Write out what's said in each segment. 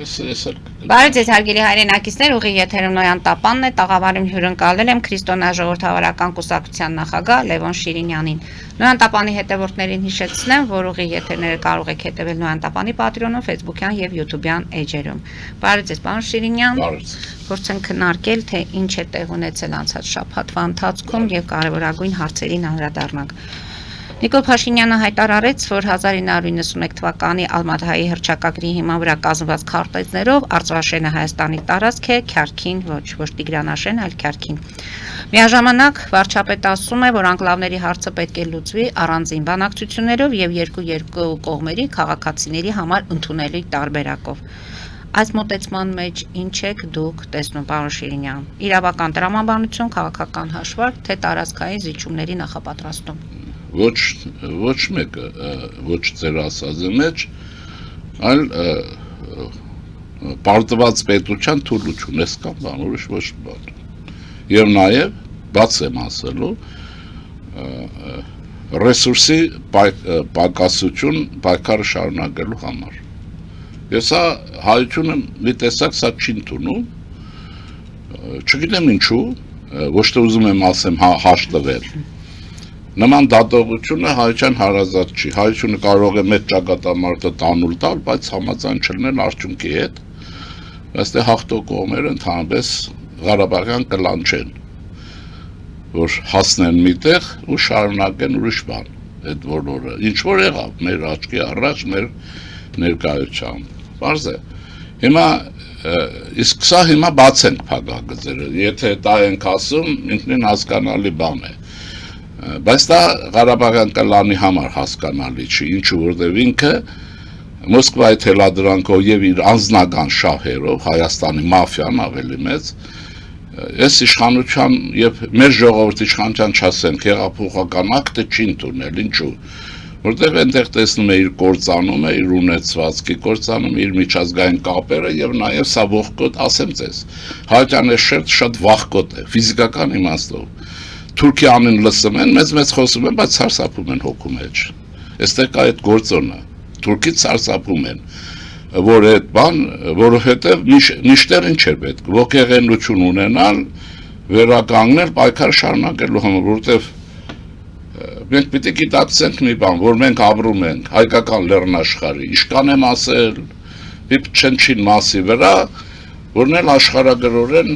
Բարև ձեզ հարգելի հայրենակիցներ, ուղիղ եթերում Նոյան Տապանն է, տաղավարում հյուրընկալել եմ Քրիստոնեաժողովրդավարական կուսակցության նախագահ Լևոն Շիրինյանին։ Նոյան Տապանի հետևորդներին հիշեցնեմ, որ ուղիղ եթերները կարող եք հետևել Նոյան Տապանի պատրոնում, ֆեյսբուքյան եւ յութուբյան էջերում։ Բարև ձեզ, պարոն Շիրինյան։ Փորձենք քննարկել, թե ինչ է տեղ ունեցել անցած շաբաթվա ընթացքում եւ կարեւորագույն հարցերին անդրադառնանք։ Նիկոլ Փաշինյանը հայտարարեց, որ 1991 թվականի Ալմատայի հռչակագրի հիման վրա կազմված քարտեզներով Արցախաշենը Հայաստանի տարածք է, Քյարքին ոչ Տիգրանաշեն, այլ Քյարքին։ Միաժամանակ վարչապետը ասում է, որ անկլավների հարցը պետք է լուծվի առանձին բանակցություններով եւ երկու կողմերի քաղաքացիների համար ընդունելի տարբերակով։ Այս մոտեցման մեջ ինչ եք դուք տեսնում, պարոն Շիրինյան։ Իրավական տրամաբանություն, քաղաքական հաշվարկ, թե տարածքային զիջումների նախապատրաստում։ Ոչ մեկը, ոչ ձեր ասածի մեջ, այլ պարտված պետության թուլություն, ես կամ բան, ուրիշ ոչ բան։ Եվ նաև, բաց եմ ասելու, ռեսուրսի պակասություն պայքարը շարունակելու համար։ Ես սա հայությունը մի տեսակ սա չի ընդունում, չգիտեմ ինչու, ոչ թե ուզում եմ ասեմ հաշտվել։ Նման դատողությունը հայության հարազատ չի, հայությունը կարող է մեծ ճակատամարտը տանուլ տալ, բայց համաձայն չլինել արդյունքի հետ, բայց թե հաղթող կողմերը ընդհանրապես Ղարաբաղյան կլանչեն, որ հասնեն միտեղ ու շարունակեն ուրիշ բան, այդ բոլորը, ինչ որ եղավ մեր աչքի առաջ, մեր ներկայությամբ, պարզ է, հիմա, իսկ սա հիմա բաց ենք փակագծերը, եթե դա ենք ասում, ինքնին հասկանալի բան է, բայց դա Ղարաբաղյան կլանի համար հասկանալի չի, ինչու որտև ինքը Մոսկվայի թելադրանքով եւ իր անձնական շահերով, Հայաստանի մաֆիան ավելի մեծ, այս իշխանության եւ մեր ժողովրդի իշխանության չասենք հեղափոխական ակտը չի ընդունել, ինչու, որտեղ այնտեղ տեսնում է իր կործանումը, իր ունեցվածքի կործանումը, իր միջազգային կապերը եւ նաեւ սա ողկոտ, ասեմ ձեզ, հայտան է շատ վախկոտ է, ֆիզիկական իմաստով Թուրքիանին լսում են, մեծ խոսում են, բայց սարսափում են հոգու մեջ։ Այստեղ կա այդ գործոնը, Թուրքից սարսափում են, որ այդ բան, որովհետև միշտեր ինչ է պետք, ոգեղենություն ունենալ, վերականգնել, պայքար շարունակելու համար, որովհետև մենք պիտի գիտակցենք մի բան, որ մենք ապրում ենք հայկական լեռնաշխարհի, իշքան եմ ասել, մի փչնչին մասի վրա, որն էլ աշխարհագրորեն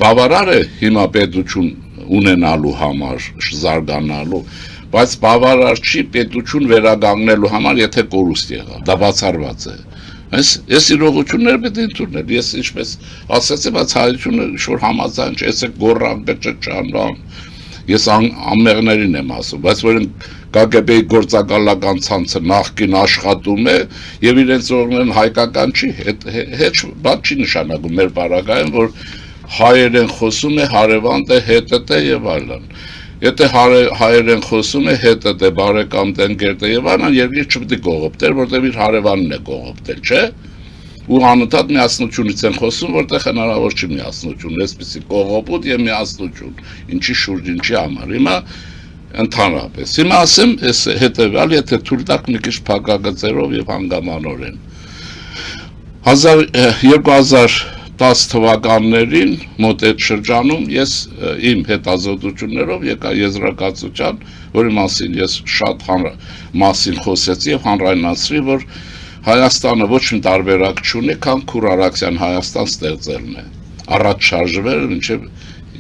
բավարար է հիմա պետություն ունենալու համար, զարգանալու, բայց բավարար չի պետություն վերականգնելու համար, եթե կորուստ եղավ, դա բացառված է։ Ես իրողություններ պետք է ընդունել, ես ինչպես ասացի, բայց հայությունը ինչ-որ համաձայն չէ, եսեք գոռան, գճճանան, ես անմեղներին եմ ասում, բայց որ ԿԳԲ-ի գործակալական ցանցը նախկին աշխատում է եւ իրենց օրենքն հայկական չի, հետ բաց չի նշանակում մեր բարակայում, որ հայերեն խոսում է, հարևանդ է, հետդ է եւ այլն։ Եթե հայերեն խոսում է, հետդ է, բարեկամ տնկերտ է եւ այլն, երկիր չպետք է կողոպտել, որտեղ իր հարևանն է կողոպտել, չէ՞։ Ու անընդհատ միասնությունից են խոսում, որտեղ հնարավոր չի միասնություն, այսպեսի կողոպուտ եւ միասնություն, ինչի շուրջ ինչի համար։ Հիմա ընդհանրապես։ Հիմա ասեմ, այս հետեւյալ, եթե թույլ տաք մի քիչ փակագծերով եւ հանգամանորեն։ 2010 թվականներին մոտ այդ շրջանում ես իմ հետազոտություններով եկա եզրակացության, որի մասին ես շատ մասին խոսեցի եւ հանրայնացրի, որ Հայաստանը ոչ մի տարբերակ չունի, քան Քուր Արաքսյան Հայաստան ստեղծելն է։ Առաջ շարժվել մինչև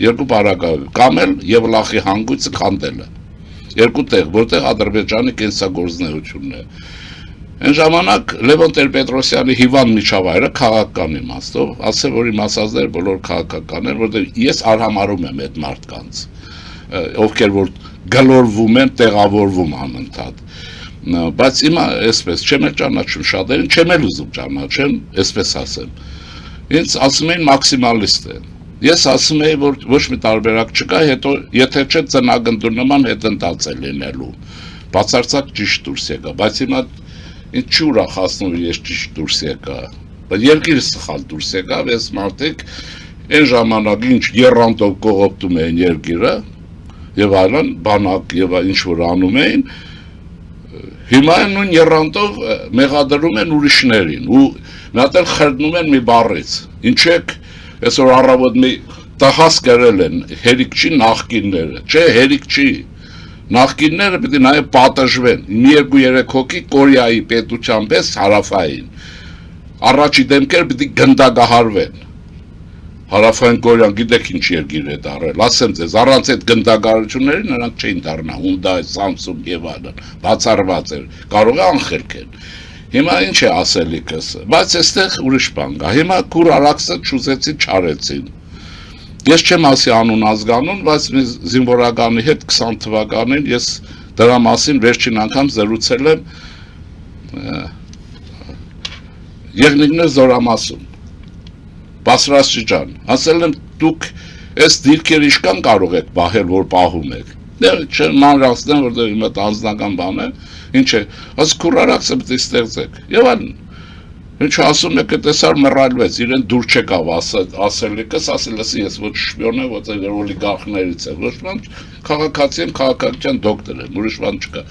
երկու բարակայում, կամ էլ Եվլախի հանգույցը քանդելը։ Երկու տեղ, որտեղ Ադրբեջանի կենսագործունեությունն է։ Այն ժամանակ Լևոն Տեր-Պետրոսյանի հիվանդ միջավայրը քաղաքական իմաստով, ասել որ իմ ասածները բոլոր քաղաքական են, որտեղ ես արհամարում եմ այդ մարդկանց, ովքեր որ գլորվում են, տեղավորվում անընդհատ։ Բայց հիմա այսպես չեմ ճանաչում շատերին, չեմ էլ ուզում ճանաչեմ, այսպես ասեմ։ Ինձ ասում էին մաքսիմալիստ է։ Ես ասում եի, որ ոչ մի տարբերակ չկա, հետո եթե չէ ծնագնդու նման հետընթաց է լինելու։ Բացարձակ ճիշտ դուրս եկա, բայց հիմա ինձ չի ուրախացնում, ես ճիշտ դուրս եկա։ Բայց երկիրը սխալ դուրս եկավ, ես մարդիկ այն ժամանակ ինչ երանդով կողոպտում էին երկիրը եւ այլն, բանակ եւ ինչ որ անում էին, Հիմա նույն երանդով մեղադրում են ուրիշներին ու մի հատ էլ խրդնում են մի բառից։ Ինչ եք այսօր առավոտ մի տհաս կերել են հերիք չի նախկինները, չէ հերիք չի։ Նախկինները պետք է նաև պատժվեն։ Մի 2-3 հոգի Կորեայի պետության պես հարավային։ Առաջի դեմքեր պետք է գնդագահարվեն։ Հարավային Կորեան գիտեք ինչ երկիր է դարել, ասեմ ձեզ, առանց այդ գնդագարությունների նրանք չէին դառնա, Hyundai, Samsung եւ այլն, բացառված էր, կարող է անխելք են։ Հիմա ինչ է ասելիքս, բայց այստեղ ուրիշ բան կա, հիմա Քուր Արաքսը չուզեցի չարեցին։ Ես չեմ ասի անուն ազգանուն, բայց մի զինվորականի հետ 20 թվականին ես դրա մասին վերջին անգամ զրուցել եմ Եղնիկներ Զորամասում, Բասրասի ջան, ասել եմ դուք այս դիրքերը իշքան կարող եք պահել, որ պահում եք։ Դեռ չմանրացնեմ, որտեղ իմ այդ անձնական բան է, ինչ է, ասես Քուր Արաքսը պետք է ստեղծեք։ Եվ այլն։ Ինչ ասում եք, տեսար մռայլվեց, իրեն դուր չեկավ ասելիքս, ասել էսի ես ոչ շպիոն եմ, ոչ օլիգարխներից եմ, ոչ բան, քաղաքացի եմ, քաղաքական դոկտոր եմ, ուրիշ բան չկա։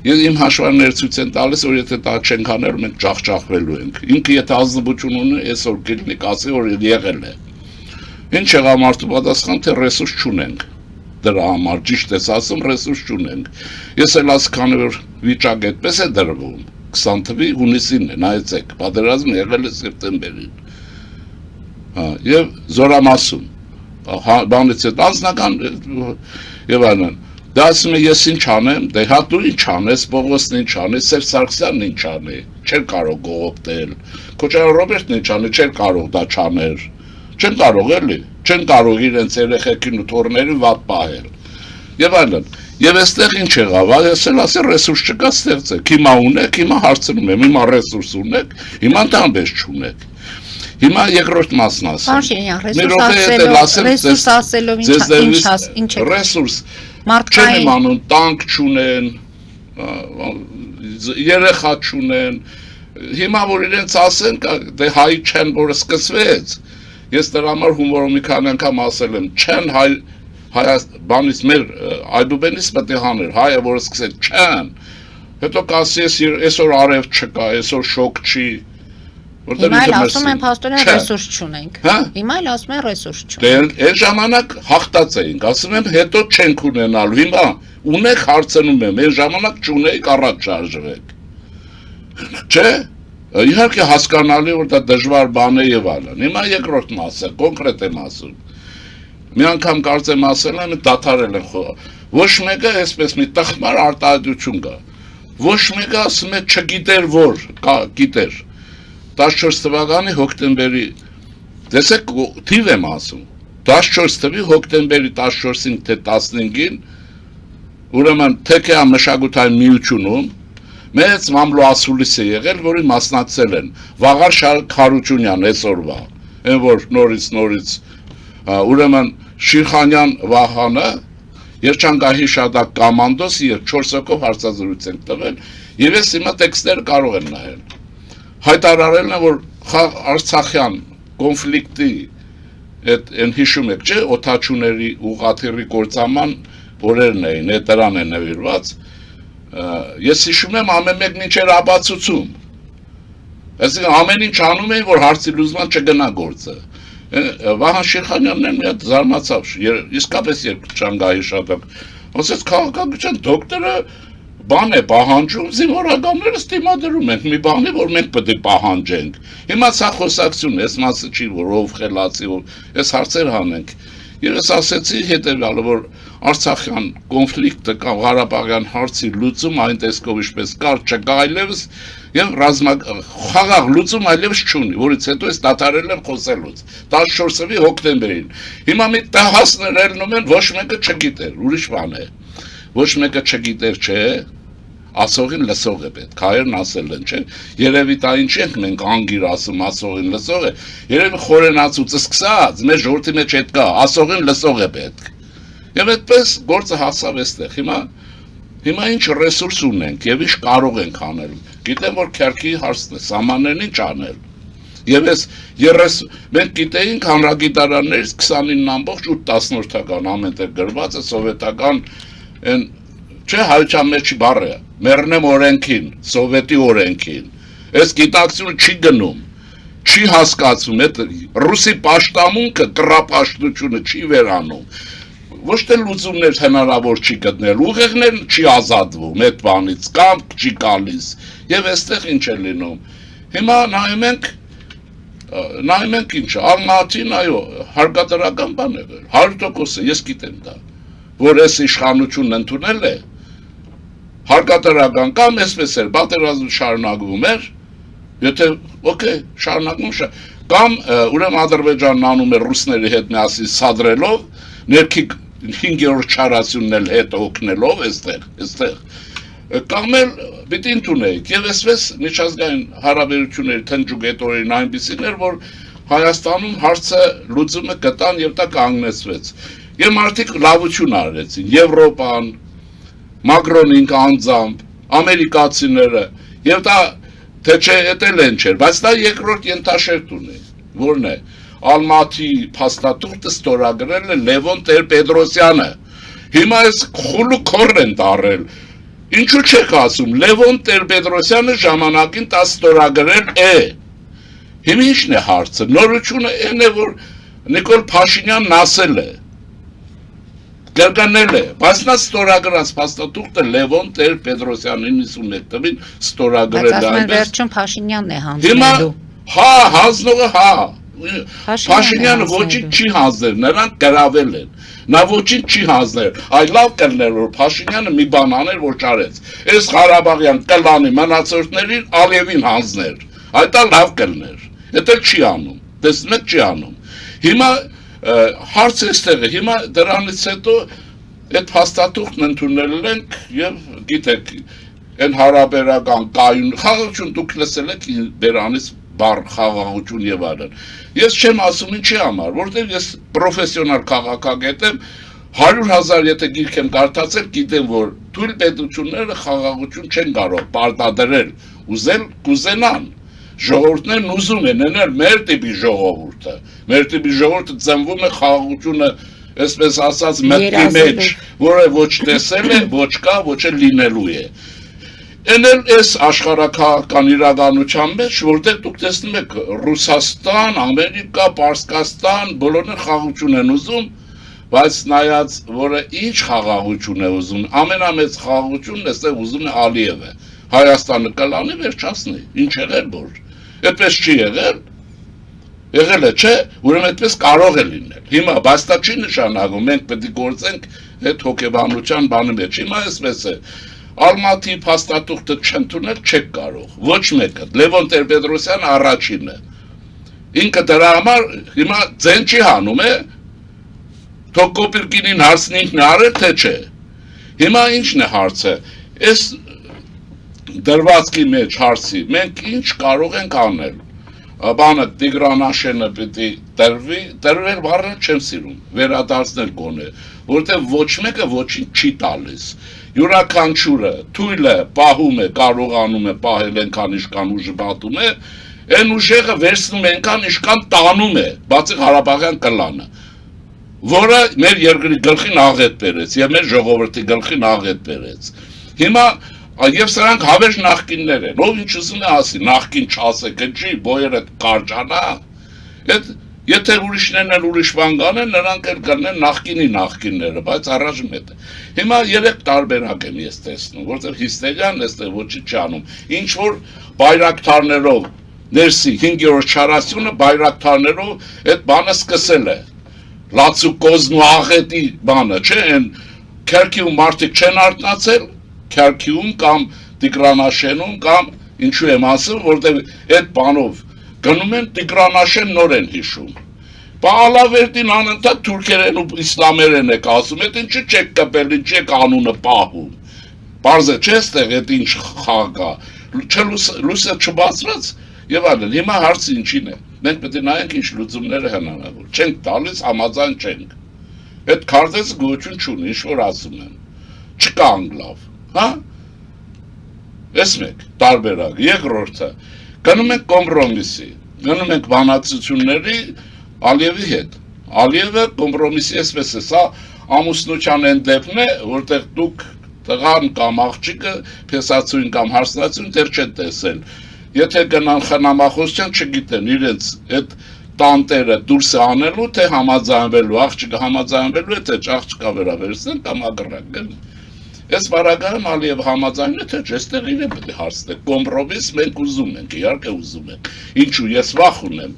Ես իմ հաշվարները ցույց են տալիս, որ եթե դա չենք անել, մենք ջախջախվելու ենք։ Ինքը եթե ազնվություն ունի, այսօր գիլնիկ ասի, որ եղել է։ Ինչ եղավ մարդու պատասխան, թե ռեսուրս չունենք։ Դրա համար ճիշտ ես ասում, ռեսուրս չունենք։ Ես էլ ասքան որ վիճակ այդպես է դրվում։ 20 թվականի հունիսին է, նայեցեք, պատերազմը եղել է սեպտեմբերին։ Եվ Զորամասում, բանից հետ անձնական եւ այլն։ Դա ասում է ես ինչ անեմ, դե հա դու ինչ անես, Պողոսն ինչ անես, Սերժ Սարգսյանն ինչ անի, չէր կարող գողոպտել։ Քոչարյան Ռոբերտն ինչ անի, չէր կարող դա չաներ։ Չեն կարող էլի, չեն կարող իրենց երեխեքին ու թոռներին վատ պահել։ Եվ այլն։ Եվ այստեղ ինչ եղավ, ես էլ ասել ռեսուրս չկա ստեղծեք, հիմա ունեք, հիմա հարցնում եմ, հիմա ռեսուրս ունեք, հիմա տանբես չունեք։ Հիմա երկրորդ մասն ասեմ։ Ռեսուրս ասելով ինչ է։ Ռեսուրս չեն անում, տանկ չունեն, երեխա չունեն։ Հիմա որ իրենց ասեն, դե հայ չեն, որ սկսվեց։ Ես դրա համար հումորով մի քանի անգամ ասել եմ, չեն հայ բանից մեր այդուբենից պետք է հաներ, հայը որ սկսել չեն, հետո կասի այսօր արև չկա, այսօր շոկ չի, հիմա էլ ասում են փաստորեն ռեսուրս չունենք, հիմա էլ ասում են ռեսուրս չունենք։ Դե այդ ժամանակ հաղթած էինք, ասում եմ հետո չենք ունենալու, հիմա ունեք հարցնում եմ, այդ ժամանակ չունեիք առաջ շարժվեք, չէ, իհարկե հասկանալի որ դա դժվար բան է եւ այլն, հիմա երկրորդ մասը, կոնկրետ եմ ասում։ Մի անգամ կարծեմ ասել եմ, դադարել են խոհ։ Ոչ մեկը այսպես մի տխմար արտահայտություն կա։ Ոչ մեկը ասում է չգիտեր որ, գիտեր։ 14 թվականի հոկտեմբերի, տեսեք թիվ եմ ասում, 14 թվականի հոկտեմբերի 14-ին թե 15-ին, ուրեմն թեքեա մշակութային միությունում, մեծ մամլո ասուլիս է եղել, որի մասնակցել են Վաղար Քարուչունյան այսօրվա, այն որ նորից ուրեմն Շիրխանյան Վահանը, Երջանկահի Շադակ կամանդոս եւ 4 հոգով հարցազրույց են տվել, եւ ես հիմա տեքստեր կարող եմ նայել։ Հայտարարել են, որ Արցախյան կոնֆլիկտի այդ այն հիշում եք, չէ, օթաչուների ուղղաթիռի կործանման օրերն էին, այդ դրան է նվիրված։ Ես հիշում եմ ամեն մեկն ինչ էր ապացուցում։ Այսինքն ամեն ինչ անում էին, որ հարցի լուծման չգնա գործը։ Վահան Շիրխանյանն էլ մի հատ զարմացավ, իսկապես Երջանկահի Շադակ, ասեց քաղաքագիտության դոկտորը բան է պահանջում, զինվորականները ստիմադրում ենք մի բանի, որ մենք պետք է պահանջենք։ Հիմա սա խոսակցություն է, այս մասը չի, որ ով խելացի, այս հարցեր հանենք։ Ես ասեցի հետևյալը, որ Արցախյան կոնֆլիկտը կամ Ղարաբաղյան հարցի լուծում այն տեսքով ինչպես կար չկա այլևս եւ խաղաղ լուծում այլևս չունի, որից հետո ես դադարել եմ խոսելուց 14-ի հոկտեմբերին։ Հիմա մի տահասներ ելնում են, ոչ մեկը չգիտեր, ուրիշ բան է։ Ոչ մեկը չգիտեր, չէ, ասողին լսող է պետք, հայերն ասել են, չէ, երևի դա ինչ ենք մենք անգիր ասում, ասողին լսող է, երևի խորենացուց սկսած, մեր ժողովրդի մեջ այդ կա, ասողին լսող է պետք։ Եվ այդպես գործը հասավ այստեղ, հիմա ինչ ռեսուրս ունենք եւ ինչ կարող ենք անել։ Գիտեմ, որ քերքի հարցն է, սահմանեն ինչ անել։ Եվ ես մենք գիտեինք հանրագիտարաններից 29.8 ամենտեղ գրված է սովետական այն չէ հայության մեջի բառը մեռնեմ օրենքին, սովետի օրենքին։ Այս գիտակցությունը չի գնում, չի հասկացում, այդ ռուսի պաշտամունքը, կռապաշտությունը չի վերանում։ Ոչ թե լուծումներ հնարավոր չի գտնել, ուղեղներ չի ազատվում այդ բանից, կամք չի գալիս։ Եվ այստեղ ինչ է լինում։ Հիմա նայում ենք ինչ, Ալմատին, այո, հարկադրական բան է եղել, 100% ես գիտեմ դա, որ այս իշխանությունն ընդունել է, հարկադրական կամ այսպես էր, պատերազմը շարունակվում էր, եթե, օքեյ, շարունակվում, կամ ուրեմն Ադրբեջանն անում է ռուսների հետ միասին սադրելով, ներքի 5-րդ չարացյունն էլ հետ օգնելով այստեղ, կամ էլ պիտի ընդունեիք, եւ այսպես միջազգային հարաբերությունների թնջուկետորին այնպիսին էր, որ Հայաստանում հարցը լուծումը գտան եւ դա կանգնեցվեց։ Եվ մարդիկ լավություն արեցին, Եվրոպան, Մակրոնին անձամբ, ամերիկացիները, եւ դա թե չէ էտել են չէր, բայց դա երկրորդ ենթաշերտ ունի, որն է Ալմատի փաստաթուղթը ստորագրել է Լևոն Տեր-Պետրոսյանը։ Հիմա այս խուլու քորն են դարել։ Ինչու չեք ասում, Լևոն Տեր-Պետրոսյանը ժամանակին դա ստորագրել է։ Հիմա ի՞նչն է հարցը, նորությունը այն է, որ Նիկոլ Փաշինյանն ասել է, կրկնել է, բայց նա ստորագրած փաստաթուղթը Լևոն Տեր-Պետրոսյանը 91 թվականին ստորագրել է։ Բայց ասում են վերջում Փաշինյանն է Հիմա, հանձնելու։ հանձնողը, Փաշինյանը ոչինչ չի հանձնել, նրանք գրավել են։ Նա ոչինչ չի հանձնել, այլ լավ կլներ, որ Փաշինյանը մի բան աներ, որ չարեց։ Այս Ղարաբաղյան կլանի մնացորդներին Ալիևին հանձներ, այդ էլ լավ կլներ։ Դա չի անում, տեսնում եք չի անում։ Հիմա հարցը այստեղ է, հիմա դրանից հետո այդ փաստաթուղթն ընդունել ենք եւ գիտեք, այն հարաբերական կայուն խաղաղություն դուք լսել եք դրանից բառ խաղաղություն եւ այլն։ Ես չեմ ասում ինչի համար, որտեղ ես պրոֆեսիոնալ քաղաքագետ եմ, 100,000 եթե գիրք եմ կարդացել, գիտեմ, որ թույլ պետությունները խաղաղություն չեն կարող պարտադրել, ուզել կուզենան։ Ժողովուրդներն ուզում են, են մեր տիպի ժողովուրդը։ Մեր տիպի ժողովուրդը ծնվում է խաղաղությունը, այսպես ասած, մտքի մեջ, որը ոչ տեսել է, ոչ կա, ոչ էլ լինելու է։ Էնել այս աշխարհակահաղական իրականության մեջ, որտեղ դուք տեսնում եք Ռուսաստան, Ամերիկա, Պարսկաստան, բոլորն խաղաղություն են ուզում, բայց նայած, որը ինչ խաղաղություն է ուզում, ամենամեծ խաղաղությունն այստեղ ուզում է Ալիևը։ Հայաստանը կլանի վերջացնի, ինչ եղել որ։ Այդպես չի եղել։ Եղել է, չէ, ուրեմն այդպես կարող է լինել։ Հիմա բայց դա չի նշանակում, մենք պետք է գործենք այդ հոգեբանության բանը մեջ։ Հիմա այսպես է։ Ալմատի փաստաթուղթը չընդունել չեք կարող, ոչ մեկը, Լևոն Տեր-Պետրոսյանը առաջինը, ինքը դրա համար հիմա ձեն չի հանում է, թող Կոպիրկինին հարցն ինքն է արել, թե չէ, հիմա ինչն է հարցը, այս դրվածքի մեջ հարցի, մենք ինչ կարող ենք անել, բանը Տիգրանաշենը պիտի տրվել բառը չեմ սիրում, վերադարձնել գոնե, որտեղ ոչ մեկը ոչինչ չի տալիս, յուրաքանչյուրը թույլը պահում է, կարողանում է պահել ենքան իշքան ուժը պատում է, այն ուժեղը վերցնում է ենքան իշքան տանում է, բացի Ղարաբաղյան կլանը, որը մեր երկրի գլխին աղետ բերեց եւ մեր ժողովրդի գլխին աղետ բերեց։ Հիմա եւ սրանք հավերժ նախկիններ են, ով ինչ ուզում է ասի, նախկին չասեք, չի, բոյերը կարճանա, եթե ուրիշներն էլ ուրիշ բան կանեն, նրանք էլ կնեն նախկինները, բայց առայժմ է։ Հիմա 3 տարբերակ եմ ես տեսնում, որտեղ հիստերիան այստեղ ոչինչ չի անում։ Ինչ որ բայրակթարներով ներսի 5-րդ չարացյունը բայրակթարներով այդ բանը սկսել է։ Լացու կոզն ու աղետի բանը, չէ, այն Քերքիում մարդիկ չեն արթնացել, Քերքիում կամ Տիգրանաշենում կամ ինչու եմ ասում, որտեղ այդ բանով գնում են Տիգրանաշեն նոր են հիշում։ Պահալավերդին անընդհատ թուրքերեն ու իսլամերեն եք ասում, այդ ինչու չեք կպել, ինչ եք անունը պահում։ Պարզ է, չէ՞ ստեղ այդ ինչ խաղ կա։ Լույսը չբացված եւ այլն։ Հիմա հարցը ինչին է։ Մենք պետք է նայենք ինչ լուծումները հնարավոր։ Չենք տալիս, համաձայն չենք։ Այդ քարտեզը գոյություն չունի, ինչ որ ասում են։ Չկա անգլավ, հա։ Էս մեկ տարբերակ, երկրորդը գնում ենք կոմպրոմիսի, գնում ենք բանակցությունների Ալիևի հետ։ Ալիևը կոմպրոմիսի էսպես է, սա ամուսնության այն դեպքն է, որտեղ դուք Տղան կամ աղջիկը փեսացուն կամ հարսնացուն դեռ չեն տեսել։ Եթե գնան խնամախոսության, չգիտեն իրենց այդ տանտերը դուրս է անելու, թե համաձայնվելու, աղջիկը համաձայնվելու է, թե աղջիկա վերաբերցնեն կամ ագրակեն։ Այս վարագայում Ալիև համաձայնն է, թե այստեղ իրեն պետք է հարցնել։ Կոմպրոմիս մենք ուզում ենք, իհարկե ուզում ենք։ Ինչու ես վախ ունեմ։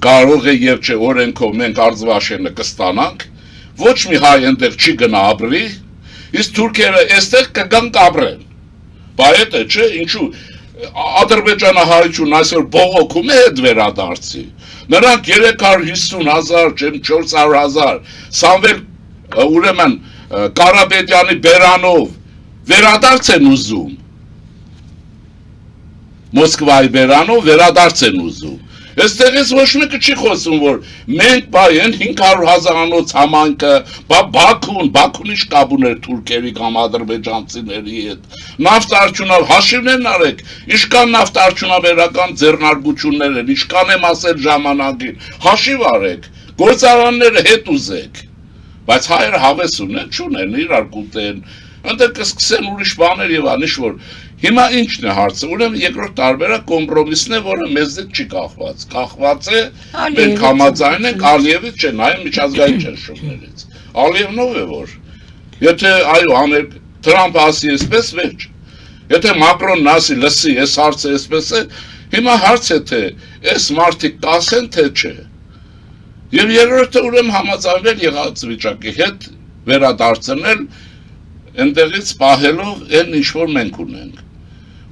Կարող է եւ չէ օրենքով մենք արձվաշենը կստանանք, ոչ մի հայ այնտեղ չի գնա ապրի, իսկ թուրքերը այստեղ կգան կապրեն։ Բայց դա չէ, ինչու Ադրբեջանահայություն այսօր բողոքում է հետ վերադարձի։ Նրանք 350,000, 400,000 Սամվել ուրեմն Կարապետյանի բերանով վերադարձ են ուզում։ Մոսկվայի բերանով վերադարձ են ուզում։ Այստեղից ոչ մեկը չի խոսում, որ մենք բայեն 500,000-անոց համայնքը, Բաքուն ինչ կապ ուներ թուրքերի կամ ադրբեջանցիների հետ։ Նավթ արդյունավ հաշիվներն արեք, ինչքան նավթ արդյունաբերական ձեռնարկություններ են, ինչքան եմ ասել ժամանակին, հաշիվ արեք, գործարանները հետ ուզեք։ Բայց հայերը հավես ունեն, չունեն, իրար կուտեն, ընդեղ կսկսեն ուրիշ բաներ եւ անիշ որ հիմա ինչն է հարցը, ուրեմն երկրորդ տարբերակ կոմպրոմիսն է, որը մեզից չի կախված, կախված է մենք համաձայն ենք Ալիևից չէ, նայում միջազգային ճնշումներից, Ալիևն ով է որ, եթե այո Թրամփը ասի այսպես վերջ, եթե Մակրոնն ասի լսի, այս հարցը այսպես է, հիմա հարց է թե այս մարդիկ կասեն թե չէ, եւ երրորդը ուրեմն համաձայնվել եղած վիճակի հետ վերադարձնել այնտեղից պահելով այն ինչ որ մենք ունենք։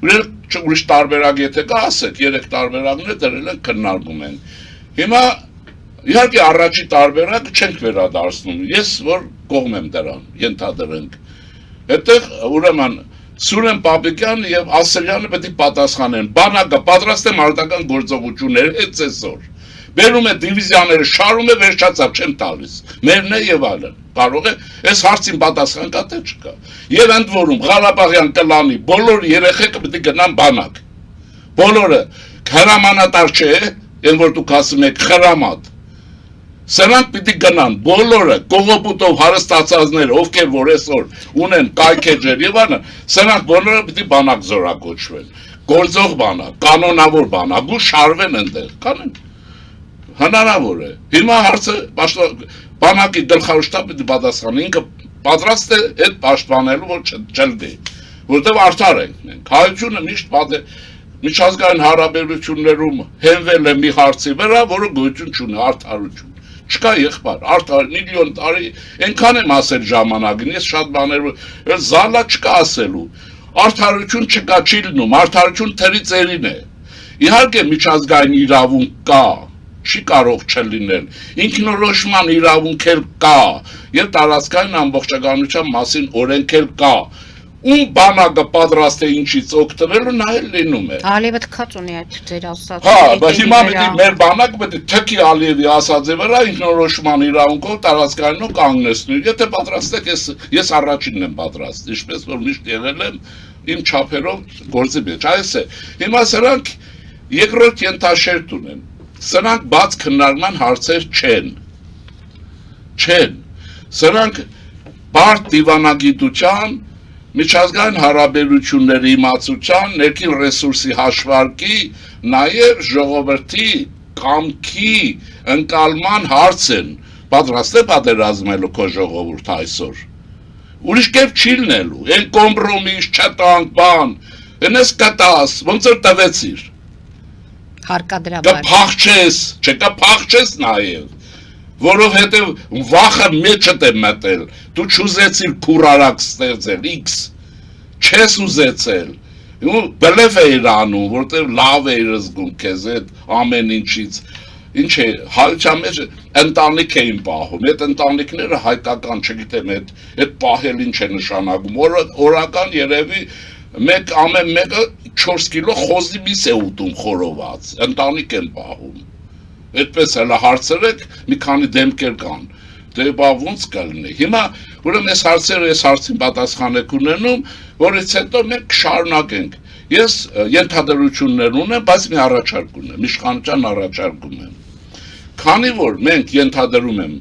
Ուրիշ տարբերակ եթե կա ասեք, 3 տարբերակներ դրել են քննարկում են։ Հիմա իհարկե առաջի տարբերակը չենք վերադարձնում։ Ես որ կողմ եմ դրան, ենթադրենք։ Այդտեղ ուրեմն Սուրեն Պապիկյանը եւ Ասելյանը պետք է պատասխանեն։ Բանակը պատրաստ է մարտական գործողություններ հետ այսօր։ Բերում է դիվիզիաները, շարում է վերջացավ, չեմ տալիս։ Մերն է եւ այլն։ Կարող է այս հարցին պատասխան կա թե չկա։ Եվ ընդ որում Ղարաբաղյան կլանի բոլոր երեխեքը պետք է գնան բանակ։ Բոլորը հրամանատար չէ, այն որ դուք ասում եք խրամատ։ Սրանք պետք է գնան բոլորը կողոպուտով հարստացածները, ովքեր որ այսօր ունեն կայքեջեր եւ այլն, սրանք բոլորը պետք է բանակ զորակոչվեն։ Գործող բանակ, կանոնավոր բանակ ու շարվեն այնտեղ, կանեն։ Հնարավոր է։ Հիմա հարցը բանակի գլխավոր շտաբը պատասխանի, ինքը պատրաստ է այդ պաշտպանելու, որ չլդի, որտեղ արդար ենք մենք։ Հայությունը միշտ միջազգային հարաբերություններում հենվել է մի հարցի վրա, որը գոյություն չունի, արդարություն։ Չկա եղբայր, արդար միլիոն տարի, այնքան եմ ասել ժամանակին, ես շատ բաներ, զալա չկա ասելու։ Արդարություն չկա, չի լինում, արդարություն թերի ծերին է։ Իհարկե միջազգային իրավունք կա, չի կարող չլինել, ինքնորոշման իրավունք էլ կա, եւ տարածքային ամբողջականության մասին օրենք էլ կա, ում բանակը պատրաստ է ինչից օգտվելու, նա էլ լինում է։ Ալիևը թքած ունի այդ ձեր ասած։ Հա, բայց հիմա մեր բանակը պետք է թքի Ալիևի ասածի վրա ինքնորոշման իրավունքով տարածքայինով կանգնեցնի, եթե պատրաստ եք, ես առաջինն եմ պատրաստ, ինչպես որ միշտ եղել եմ իմ չափերով գործի մեջ, այս է։ Հիմա սրանք երկրորդ ենթաշերտ ունեն։ Սրանք բաց քննարկման հարցեր չեն, սրանք բարդ դիվանագիտության, միջազգային հարաբերությունների իմացության, ներքին ռեսուրսի հաշվարկի, նաև ժողովրդի կամքի ընկալման հարց են, պատրաստ է պատերազմելու քո ժողովուրդը այսօր։ Ուրիշ կերպ չի լինելու, այն կոմպրոմիս, չտանք, բան, այնես կտաս, ոնց որ տվեցիր։ Հարկադրաբար։ Կփախչես, չկփախչես նաև, որովհետև վախը մեջդ է մտել, դու չուզեցիր քուրարակ ստեղծել, X, չես ուզեցել, բլեֆ էիր անում, որտեղ լավ էիր զգում քեզ այդ ամեն ինչից, ինչ է, հայության մեջ ընտանիք էին պահում, այդ ընտանիքները հայկական, չգիտեմ, այդ պահել ինչ է նշանակում, օրական երևի ամեն մեկը 4 կիլո խոզի միս է ուտում խորոված, ընտանիք են պահում, այդպես հելա հարցրեք, մի քանի դեմքեր կան, դե բա ոնց կլինի, հիմա ուրեմն այս հարցերը այս հարցին պատասխան եք ունենում, որից հետո մենք կշարունակենք, ես ենթադրություններ ունեմ, բայց մի առաջարկ ունեմ, իշխանության առաջարկ ունեմ, քանի որ մենք ենթադրում եմ,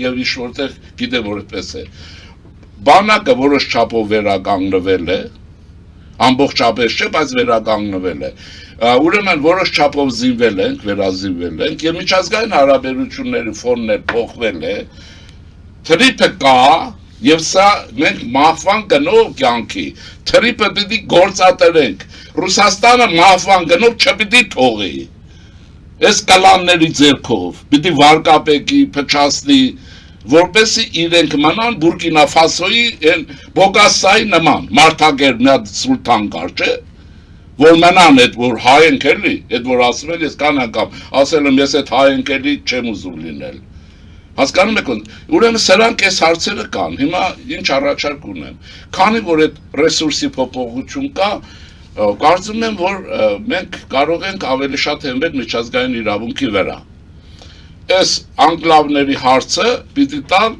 և ինչ որտեղ գիտեմ որ այդպես է, բանակը որոշ չափով վերականգնվել է, ամբողջապես չէ, բայց վերականգնվել է։ Ուրեմն որոշ չափով զինվել ենք, վերազինվել ենք, եւ միջազգային հարաբերությունների ֆոնն էլ փոխվել է, թրիփը կա, եւ սա մենք մահվան գնով կյանքի, թրիփը պիտի գործադրենք, Ռուսաստանը մահվան գնով չպիտի թողի, այս կլանների ձեռքով, պիտի վարկապեկի, փչացնի, որպեսի իրենք մնան Բուրկինա Ֆասոյի Բոգասայի նման, մարդագեր մի հատ սուլթան կար, չէ, որ մնան այդ որ հայ ենք էլի, այդ որ ասում են ես կան անգամ, ասել եմ ես այդ հայ ենք էլի չեմ ուզում լինել։ Հասկանում եք, ուրեմն սրանք այս հարցերը կան, հիմա ինչ առաջարկ ունեմ, քանի որ այդ ռեսուրսի փոփոխություն կա, կարծում եմ, որ մենք կարող ենք ավելի շատ հենվել միջազգային իրավունքի վրա։ Այս անկլավների հարցը պիտի տալ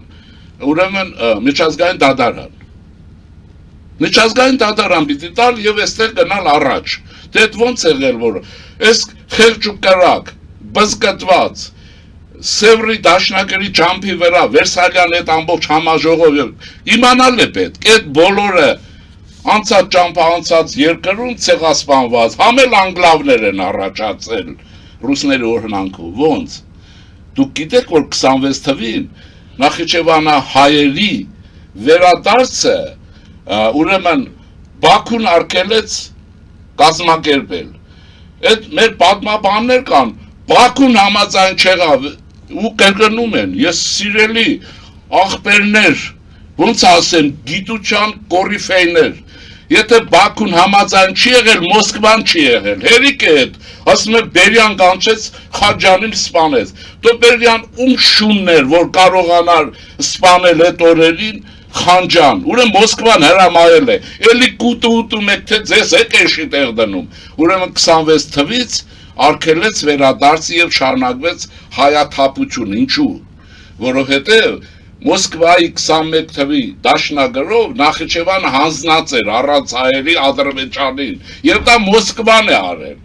ուրեմն միջազգային դատարան։ Միջազգային դատարան պիտի տալ եւ այստեղ գնալ առաջ։ Դե ոնց եղել որ այս խելճուկարակ, բզկտված Սևրի դաշնակերի ջամփի վրա Վերսալյան այդ ամբողջ համաժողովը իմանալ է պետք, այդ բոլորը անցած ջամփը անցած երկրում ցեղասպանված, համել անգլավներ են առաջացել ռուսների օրհնանքով, ոնց։ Դուք գիտեք, որ 26 թվին Նախիջևանա հայերի վերադարձը ուրեմն Բաքուն արգելեց կազմակերպել։ Այդ մեր պատմաբաններ կան, Բաքուն համաձայն չեղավ ու կրկնում են, ես սիրելի աղբերներ, ոնց ասեմ, գիտության կորիֆեյներ, եթե Բաքուն համաձայն չի եղել, Մոսկվան չի եղել, հերիք է հետ, ասում է Բերյան կանչեց Խաջանին սպանեց, դո Բերյան ում շուններ, որ կարողանար սպանել այդ օրերին Խանջան, ուրեմն Մոսկվան հրամայել է, էլի կուտու մեկ թե ձեզ եք էշի տեղ դնում, ուրեմն 26 թվից արգելեց վերադարձը եւ շարունակվեց հայաթափություն, ինչու, որովհետեւ Մոսկվայի 21 թվի դաշնագրով Նախիջևանը հանձնած էր առանց հայերի Ադրբեջանին, եւ դա Մոսկվան է արել։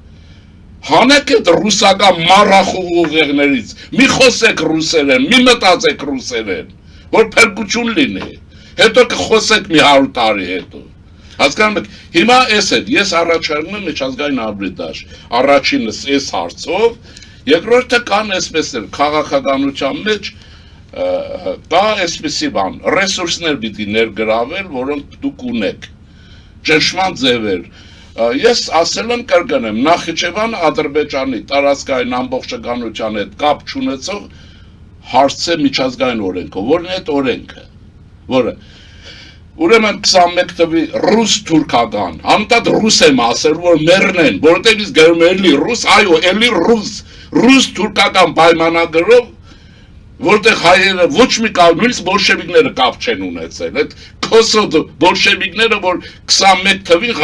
Հանեք այդ ռուսական մառախուղեղներից, մի խոսեք ռուսերեն, մի մտածեք ռուսերեն, որ փրկություն լինի, հետո կխոսեք մի 100 տարի հետո։ Հասկանում եք, հիմա էս է, ես առաջարկում եմ միջազգային արբիտրաժ, առաջինս այս հարցով, երկրորդը կան այսպես էլ քաղաքականության մեջ կա այսպիսի բան, ռեսուրսներ պիտի ներգրավել, որոնք դուք ունեք, ճնշման ձևեր։ Ես ասել եմ կրկնեմ, Նախիջևանը Ադրբեջանի տարածքային ամբողջականության հետ կապ չունեցող հարց է միջազգային օրենքով, որն է այդ օրենքը, որը Ուրեմն 21 թվի ռուս-թուրքական, անտատ ռուս եմ ասել, որ մերնեն, որտեղ իսկ գերում էլի ռուս, այո, էլի ռուս-թուրքական պայմանագրով, որտեղ հայերը ոչ մի կապ, նույնիսկ բոլշևիկները կապ չեն ունեցել, այդ քոսոտ բոլշևիկները, որ 21 թվին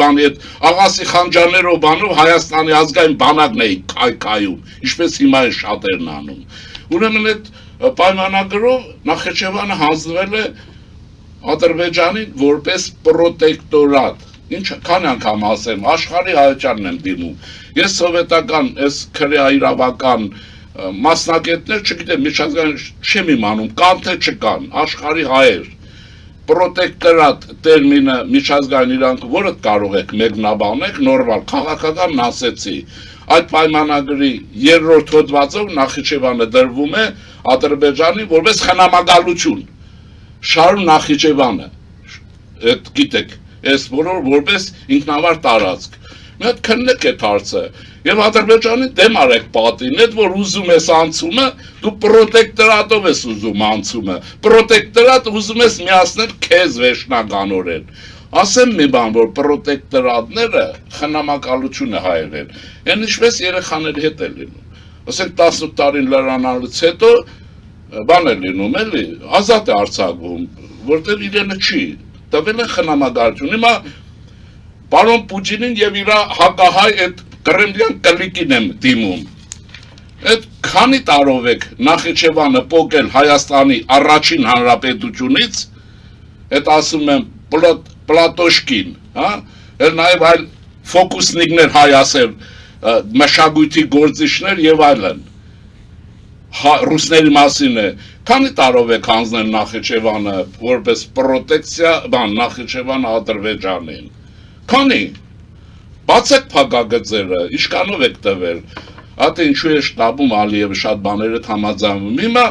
բանի այդ Աղասի Խանջաներով բանով Հայաստանի ազգային բանակն էին կայում, ինչպես հիմա է շատերն անում։ Ուրեմն այդ պայմանագրով Նախիջևանը հանձնվել է Ադրբեջանին որպես պրոտեկտորատ, ինչ քան անգամ ասեմ, աշխարհի հայճանն եմ դիմում, ես սովետական, ես քրեաիրավական մասնակետներ չգիտեմ, միջազգային չեմ իմանում, կան թե չկան, աշխարհի հայեր, պրոտեկտորատ տերմինը միջազգային իրանք, որը կարող եք մեկնաբանել, նորմալ, քաղաքականն ասեցի, այդ պայմանագրի երրորդ հոդվածով Նախիջևանը դրվում է Ադրբեջանի որպես խնամակալություն Շարուն Նախիջևանը, այդ գիտեք, այս բոլոր որպես ինքնավար տարածք։ Մի հատ քննեք այդ հարցը, եւ Ադրբեջանի դեմ արեք պատին, այդ որ ուզում ես անցումը, դու պրոտեկտորատով ես ուզում անցումը, պրոտեկտորատ ուզում ես միացնել քեզ վերջնականորեն։ Ասեմ մի բան, որ պրոտեկտորատները խնամակալություն է հայերեն, այն ինչպես երեխաների հետ է լինում։ Ասենք 18 տարին լրանալուց հետո բան է լինում էլի, ազատ է արձակվում, որտեղ իրենը չի, տվել են խնամակալություն, հիմա պարոն Պուտինին եւ իր հակահայ այդ կրեմլյան կլիկին եմ դիմում, այդ քանի տարով եք Նախիջևանը պոկել Հայաստանի առաջին հանրապետությունից, այդ ասում եմ Պլատոշկին, էլ նաեւ այլ ֆոկուսնիկներ հայ ասել, մշակույթի գործիչներ եւ այլն, ռուսների մասին է, քանի տարով եք հանձնել Նախիջևանը որպես պրոտեկցիա, Նախիջևանը Ադրբեջանին։ Քանի բացեք փակագծերը, իշկանով եք տվել։ Ատե ինչու է շտաբում Ալիևը շատ բաները համաձայնում։ Հիմա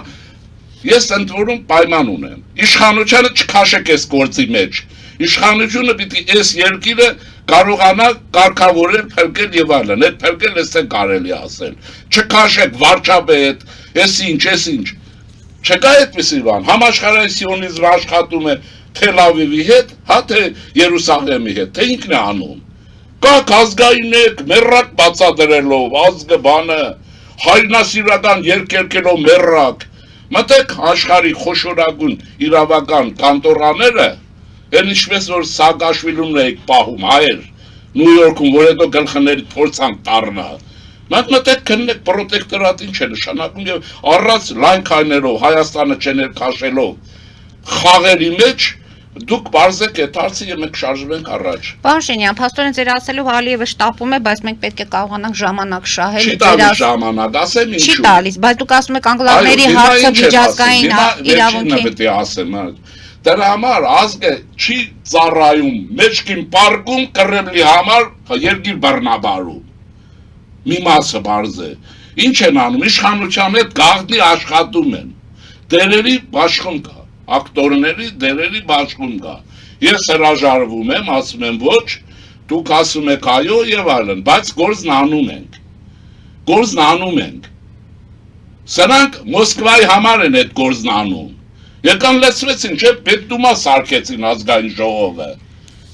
ես ընդ որում պայման ունեմ։ Իշխանությունը չքաշեք այս գործի մեջ։ Իշխանությունը պիտի այս երկիրը կարողանա կարգավորել, փրկել եւ այլն։ Այդ փրկել էս է կարելի ասել։ Չքաշեք վարչապետ, ես ինչ։ Չկա այդպիսի բան։ Համաշխարհային սիոնիզմը աշխատում է Թել Ավիվի հետ, հա թե Երուսաղեմի հետ, թե ինքն է անում։ Կա ազգային եք, մեռակ բացադրելով, ազգը բանը, հայրենասիրական երկերքելով մեռակ։ Մտեք աշխարհի խոշորագույն իրավական կանտորաները, այն ինչպես որ Սաակաշվիլուն եք պահում հայեր, Նյու Յորքում, որ հետո գլխների փորձանք դառնա։ Մտեք քննեք պրոտեկտորատին չէ նշանակում եւ առած լայն քայլերով Հայաստանը չներքաշելով խաղերի մեջ դուք բարձեք այդ հարցը եւ մենք շարժվենք առաջ։ Պարոն Շենյան, փաստորեն ձեր ասելով Ալիևը շտապում է, բայց մենք պետք է կարողանանք ժամանակ շահել։ Չի տալիս ժամանակ, ասեմ ինչու։ Չի տալիս, բայց դուք ասում եք անգլիաների հարցը միջազգային իրավունքի։ Պետք է ասեմ, դրա համար ազգը չի ծառայում, մեջքին պարկում Կրեմլի համար երկիր բռնաբարում։ Մի մասը բարձ է։ Ինչ են անում, իշխանության հետ գաղտնի աշխատում են։ Դերերի բաշխում կա, ակտորների դերերի բաշխում կա։ Ես հրաժարվում եմ, ասում եմ ոչ, դուք ասում եք այո եւ այլն, բայց գործն անում ենք։ Գործն անում ենք։ Սրանք Մոսկվայի համար են այդ գործն անում։ Եկան լցվեցին, չէ, պետդումա սարքեցին ազգային ժողովը։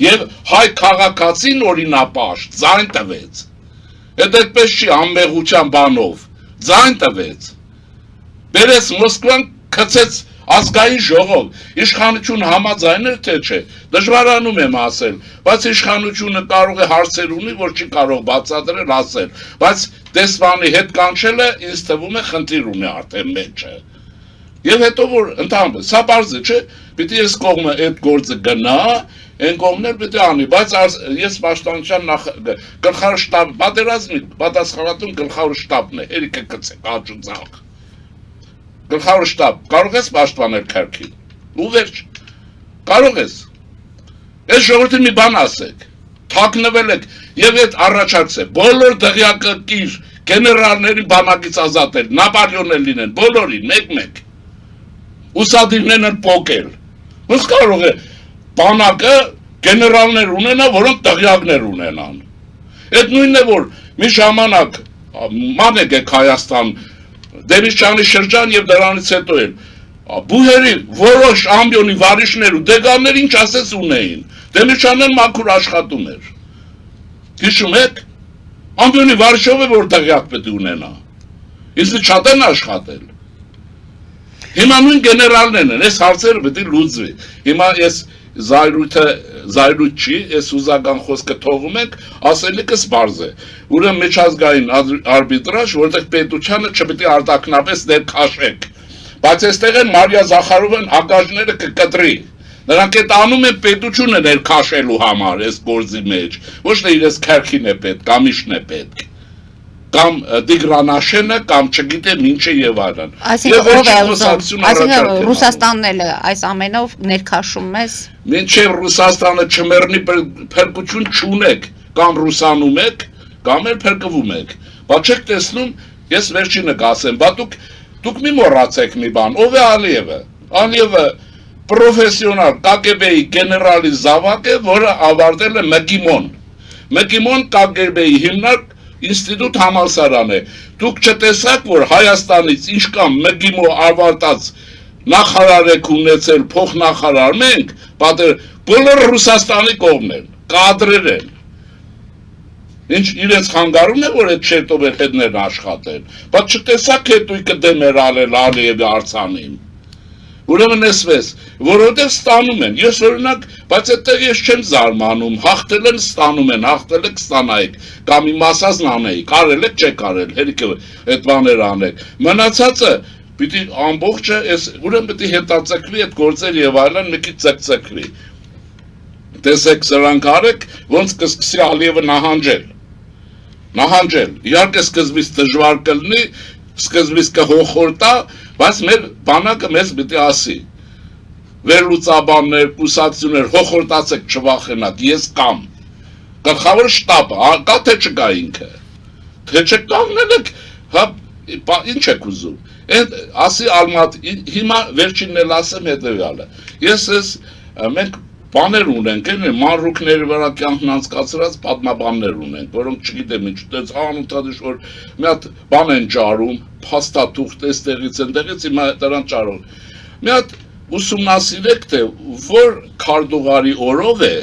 Եվ հայ քաղաքացին օրինապաշտ ձայն տվեց։ Այդ այդպես չի անմեղության բանով, ձայն տվեց, բերեց Մոսկվան կցեց ազգային ժողով, իշխանություն համաձայներ թե չէ, դժվարանում եմ ասել, բայց իշխանությունը կարող է հարցեր ունի, որ չի կարող բացատրել ասել, բայց տեսվանի հետ կանչելը ինձ թվում է խնդիր ունի արդեն մեջը, եւ հետո որ ընդհանրապես, սա բարձ է, չէ, պիտի ես կողմը այդ գործը գնա, Են կողմներ պետք է անի, բայց ես պաշտպանության գլխավոր շտաբ, պատերազմի պատասխանատուն գլխավոր շտաբն է, հերիքը կցեք աջուձախ։ Գլխավոր շտաբ, կարող ես պաշտպանել քրքին, ու վերջ, կարող ես։ Այս ժողովրդին մի բան ասեք, թաքնվել եք եւ այդ առաջարկը, բոլոր դղյակակիր գեներալների բանակից ազատել, Նապոլեոն լինեն, բոլորին, մեկ-մեկ։ Ուսադիրներն են փոկել։ Ոնց կարող է բանակը գեներալներ ունենա, որոնք տղյակներ ունենան։ Այդ նույնն է, որ մի ժամանակ մանեք եք Հայաստան, Դերիչյանի շրջան եւ դրանից հետո էլ բուհերի որոշ ամբիոնի վարիշներ ու դեգաններ ինչ ասես ունեին։ Դերիչյանն մաքուր աշխատում էր։ Հիշում եք։ Ամբիոնի վարիշով է որ տղյակ պետք է ունենա։ Իսկ շատ են աշխատել։ Հիմա նույն գեներալներն են, այս հարցերը պետք է լուծվի։ Հիմա ես զայրույթ չի, այս ուզական խոսքը թողում եք, ասելիքս բարձ է։ Ուրեմն միջազգային արբիտրաժ, որտեղ պետությանը չպետք է արտաքնապես ներքաշեք։ Բայց այստեղ են Մարիա Զախարովան ագաժները կկտրի։ Նրանք այդ անում են պետությունը ներքաշելու համար այս գործի մեջ։ Ոչ թե իրենց քերքին է պետք, կամ իշն է պետք։ Կամ Դիգրանաշենը, կամ չգիտեմ ինչը եւ այլն։ Այսինքն Ռուսաստանն էլ այս ամենով ներքաշում ես։ Մինչև Ռուսաստանը չմեռնի փրկություն չունեք, կամ ռուսանում եք, կամ էլ փրկվում եք։ Բայց չեք տեսնում, ես վերջինը կասեմ, բա դուք մի մոռացեք մի բան, ով է Ալիևը։ Ալիևը պրոֆեսիոնալ ԿԳԲ-ի գեներալի զավակ է, որը ավարտել է ՄԿԻՄՈ-ն։ ՄԿԻՄՈ-ն ԿԳԲ-ի հիմնարկ ինստիտուտ համալսարան է։ Դուք չտեսաք, որ Հայաստանից ինչ կամ ՄԿԻՄՈ ավարտած նախարար եք ունեցել, փոխնախարար մենք, բոլոր Ռուսաստանի կողմն են, կադրեր են։ Ինչ իրենց խանգարում է, որ այդ շերտով է հետներն աշխատեն, բայց չտեսաք հետույկը դեմ էր ալել Ալիևի արձանին։ Ուրեմն էսպես, որովհետև ստանում են, ես օրինակ, բայց այդտեղ ես չեմ զարմանում, հաղթել են ստանում են, հաղթել եք ստանայիք, կամ իմ ասածն անեիք, արել եք, չեք արել, հերիքը այդ բաներ անեք, մնացածը պիտի ամբողջը, ուրեմն պիտի հետաձգվի այդ գործեր եւ այլն մի քիչ ձգձգվի։ Տեսեք սրանք արեք, ոնց կսկսի Ալիևը նահանջել, իհարկե սկզբից դժվար կլինի, սկզբից կհոխորտա, բայց մեր բանակը մեզ պիտի ասի վերլուծաբաններ, կուսակցություններ, հոխորտացեք չվախենաք, ես կամ գլխավոր շտաբը, կա թե չկա ինքը, թե չկանգնել եք, ինչ եք ուզում, ասի ալմատ, հիմա վերջինն էլ ասեմ հետևյալը, մենք բաներ ունենք, մանրուքների վրա կյանքն անցկացրած պատմաբաններ ունենք, որոնք չգիտեմ ինչ, տենց անընդհատ որ մի հատ բան են ճարում, փաստաթուղթ էստեղից ընդեղից, հիմա դրան ճարում։ Մի հատ ուսումնասիրեք, թե որ քարտուղարի օրով է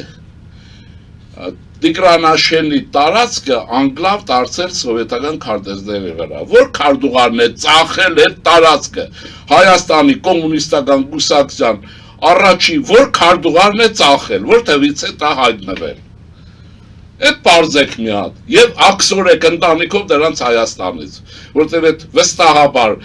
Տիգրանաշենի տարածքը անգլավ դարձել սովետական քարտեզների վրա, որ քարտուղարն է ծախել այդ տարածքը Հայաստանի կոմունիստական կուսակցության առաջի որ քարտուղարն է ծախել, որտեղից է դա հայտնվել։ Այդ բարձեք մի հատ եւ աքսորեք ընտանիքով դրանց Հայաստանից, որտեղ այդ վստահաբար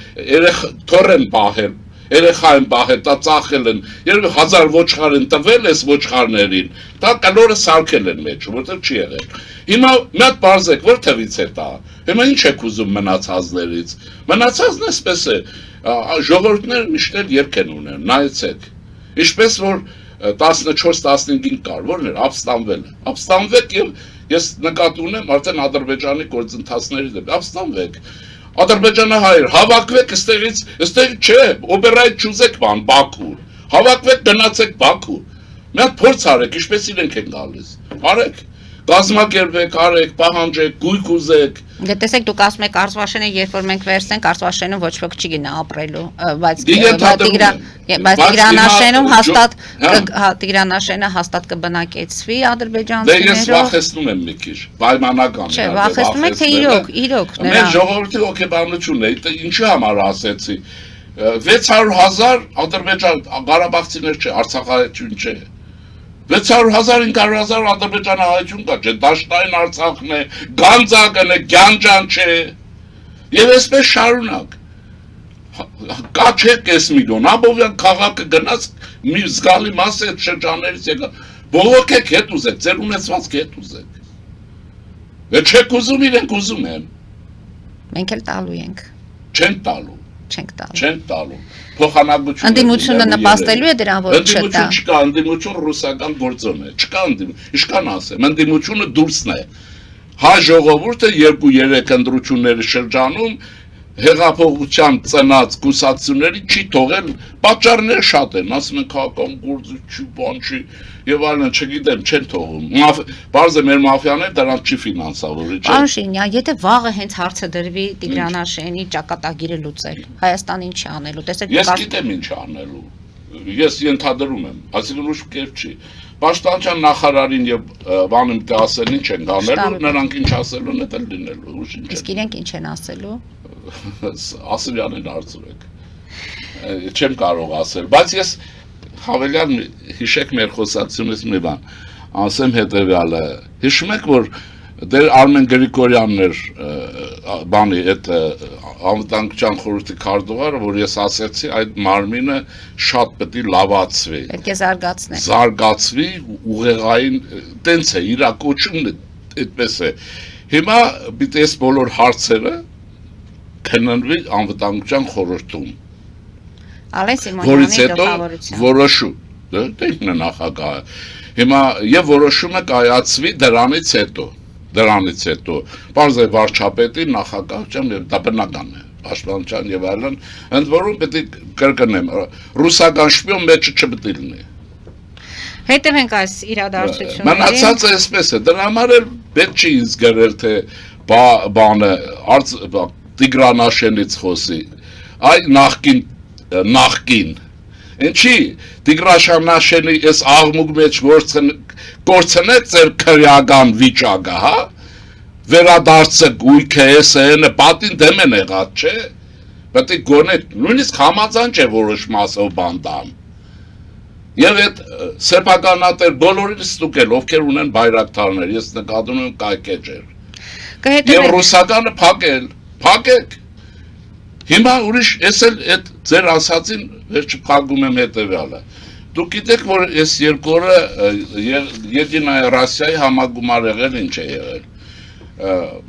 թոր են պահել, երեխա են պահել, դա ծախել են, երբ 1000 ոչխար են տվել այս ոչխարներին, դա կլորը սարքել են մեջ, որտեղ չի եղել։ Հիմա մի հատ բարձեք, որտեղից է դա։ Հիմա ինչ եք ուզում մնացածներից։ Մնացածն էսպես է, ժողովուրդները միշտ էլ երկ են ունեն, նայեցեք։ Ինչպես որ 14-15-ին կար, որն էր, ապստամվեք եւ ես նկատի ունեմ արդեն Ադրբեջանի գործընթացների դեպ, ապստամվեք, Ադրբեջանահայեր, հավաքվեք ստեղից չէ, օպերայից չուզեք բան, Բաքու, հավաքվեք գնացեք Բաքու, մի հատ փորձ արեք, ինչպես իրենք են գալիս, արեք, կազմակերպեք, արեք, պահանջեք, գույք ուզեք։ Դե տեսեք դուք ասում եք Արցախաշենը, երբ որ մենք վերցնենք Արցախաշենում ոչ ոք չի գնա ապրելու, բայց Տիգրանաշենը հաստատ կբնակեցվի ադրբեջանցիներով։ Դե ես վախեցնում եմ մի քիչ, պայմանական է։ Չէ, վախեցնում եք թե իրոք նրա։ Մեր ժողովրդի հոգեբանությունն է, ինչի համար ասեցի 600,000 ադրբեջան Ղարաբաղցիներ չէ, Արցախահայություն չէ։ 600,000 500,000 ադրբեջանահայություն կա, չէ, Դաշտային Արցախն է, Գանձակն է, Գյանջան չէ։ Եվ այսպես շարունակ։ Կա չէ կես միլիոն, ամբողջ քաղաքը գնաց մի զգալի մասը այդ շրջաններից եկա։ Բողոքեք հետ ուզեք, ձեր ունեցվածքը հետ ուզեք։ Եվ չեք ուզում, իրենք ուզում են։ Մենք էլ տալու ենք։ Չենք տալու։ Չենք տալու։ Փոխանակություն։ Ընդդիմությունը նպաստելու է դրան, որ չտա։ Ընդդիմություն չկա, ընդդիմություն ռուսական գործոն է։ Չկա ընդդիմություն։ Ինչքան ասեմ, ընդդիմությունը դուրսն է։ Հայ ժողովուրդը 2-3 ընտրությունների շրջանում հեղափոխության ծնած կուսակցությունների չի թողել, պատճառները շատ են, ասում են քաղաքական գործ չի, բան չի եւ այլն, չգիտեմ, չեն թողում։ Բարձր մեր մաֆիաները դրանց չի ֆինանսավորի, չէ՞։ Պարոն Շիրինյան, եթե վաղը հենց հարցը դրվի Տիգրանաշենի ճակատագիրը լուծել, Հայաստանին չի անելու, տեսեք։ Ես գիտեմ ինչ անելու։ Ես ենթադրում եմ, այսինքն ուրիշ կերպ չի։ Պաշտպանության նախարարին եւ բանում դե ասել ինչ են անելու, նրանք ինչ ասելուն է դա լինելու, ուրիշ ինչ։ Իսկ իրենք ինչ են ասելու։ Ասիլյանին արծրեք։ Չեմ կարող ասել, բայց ես հավելյալ հիշեք մեր խոսակցությունից մի բան, ասեմ հետևյալը, հիշում եք, որ դեր Արմեն Գրիգորյանն էր բանի այդ անվտանգության խորհրդի քարտուղարը, որ ես ասեցի այդ մարմինը շատ պետք է լավացվի։ Պետք է զարգացնի։ Զարգացվի ուղեղային, տենց է, իր կոչումն այդպես է։ Հիմա պիտի այս բոլոր հարցերը քննվի անվտանգության խորհրդում։ Ալեն Սիմոնյանի գլխավորությամբ։ Որոշու, դա ինքն է նախագահը։ Հիմա եւ որոշումը կայացվի դրանից հետո։ Պարզ է վարչապետի նախագահության եւ դա բնական է, պաշտպանության եւ այլն, ընդ որում պետք է կրկնեմ, ռուսական շպիոն մեջը չպետք է լինի։ Հետևենք այս իրադարձություններին։ Մնացածը այսպես է, դրա համար էլ պետք չի ինձ գրել թե բանը Տիգրանաշենից խոսի, այ նախկին, ինչի Տիգրանաշենի ես աղմուկ մեջ գործնեք ձեր քրեական վիճակը, հա, վերադարձը գույքը էսը պատին դեմ են եղած, չէ, պետք է գոնեք, նույնիսկ համաձայն չէ որոշ մասով բանդան, և այդ սեփականատեր բոլորին ստուկել, ովքեր ունեն բայրակտարներ, ես նկատում եմ կայքեջեր, և ռուսականը փակեք, հիմա ուրիշ, ես էլ այդ ձեր ասացին վերջը փակում եմ հետևյալը, դուք գիտեք, որ ես երկու օրը Եդինայ Ռասիայի համագումար եղել ինչ է եղել,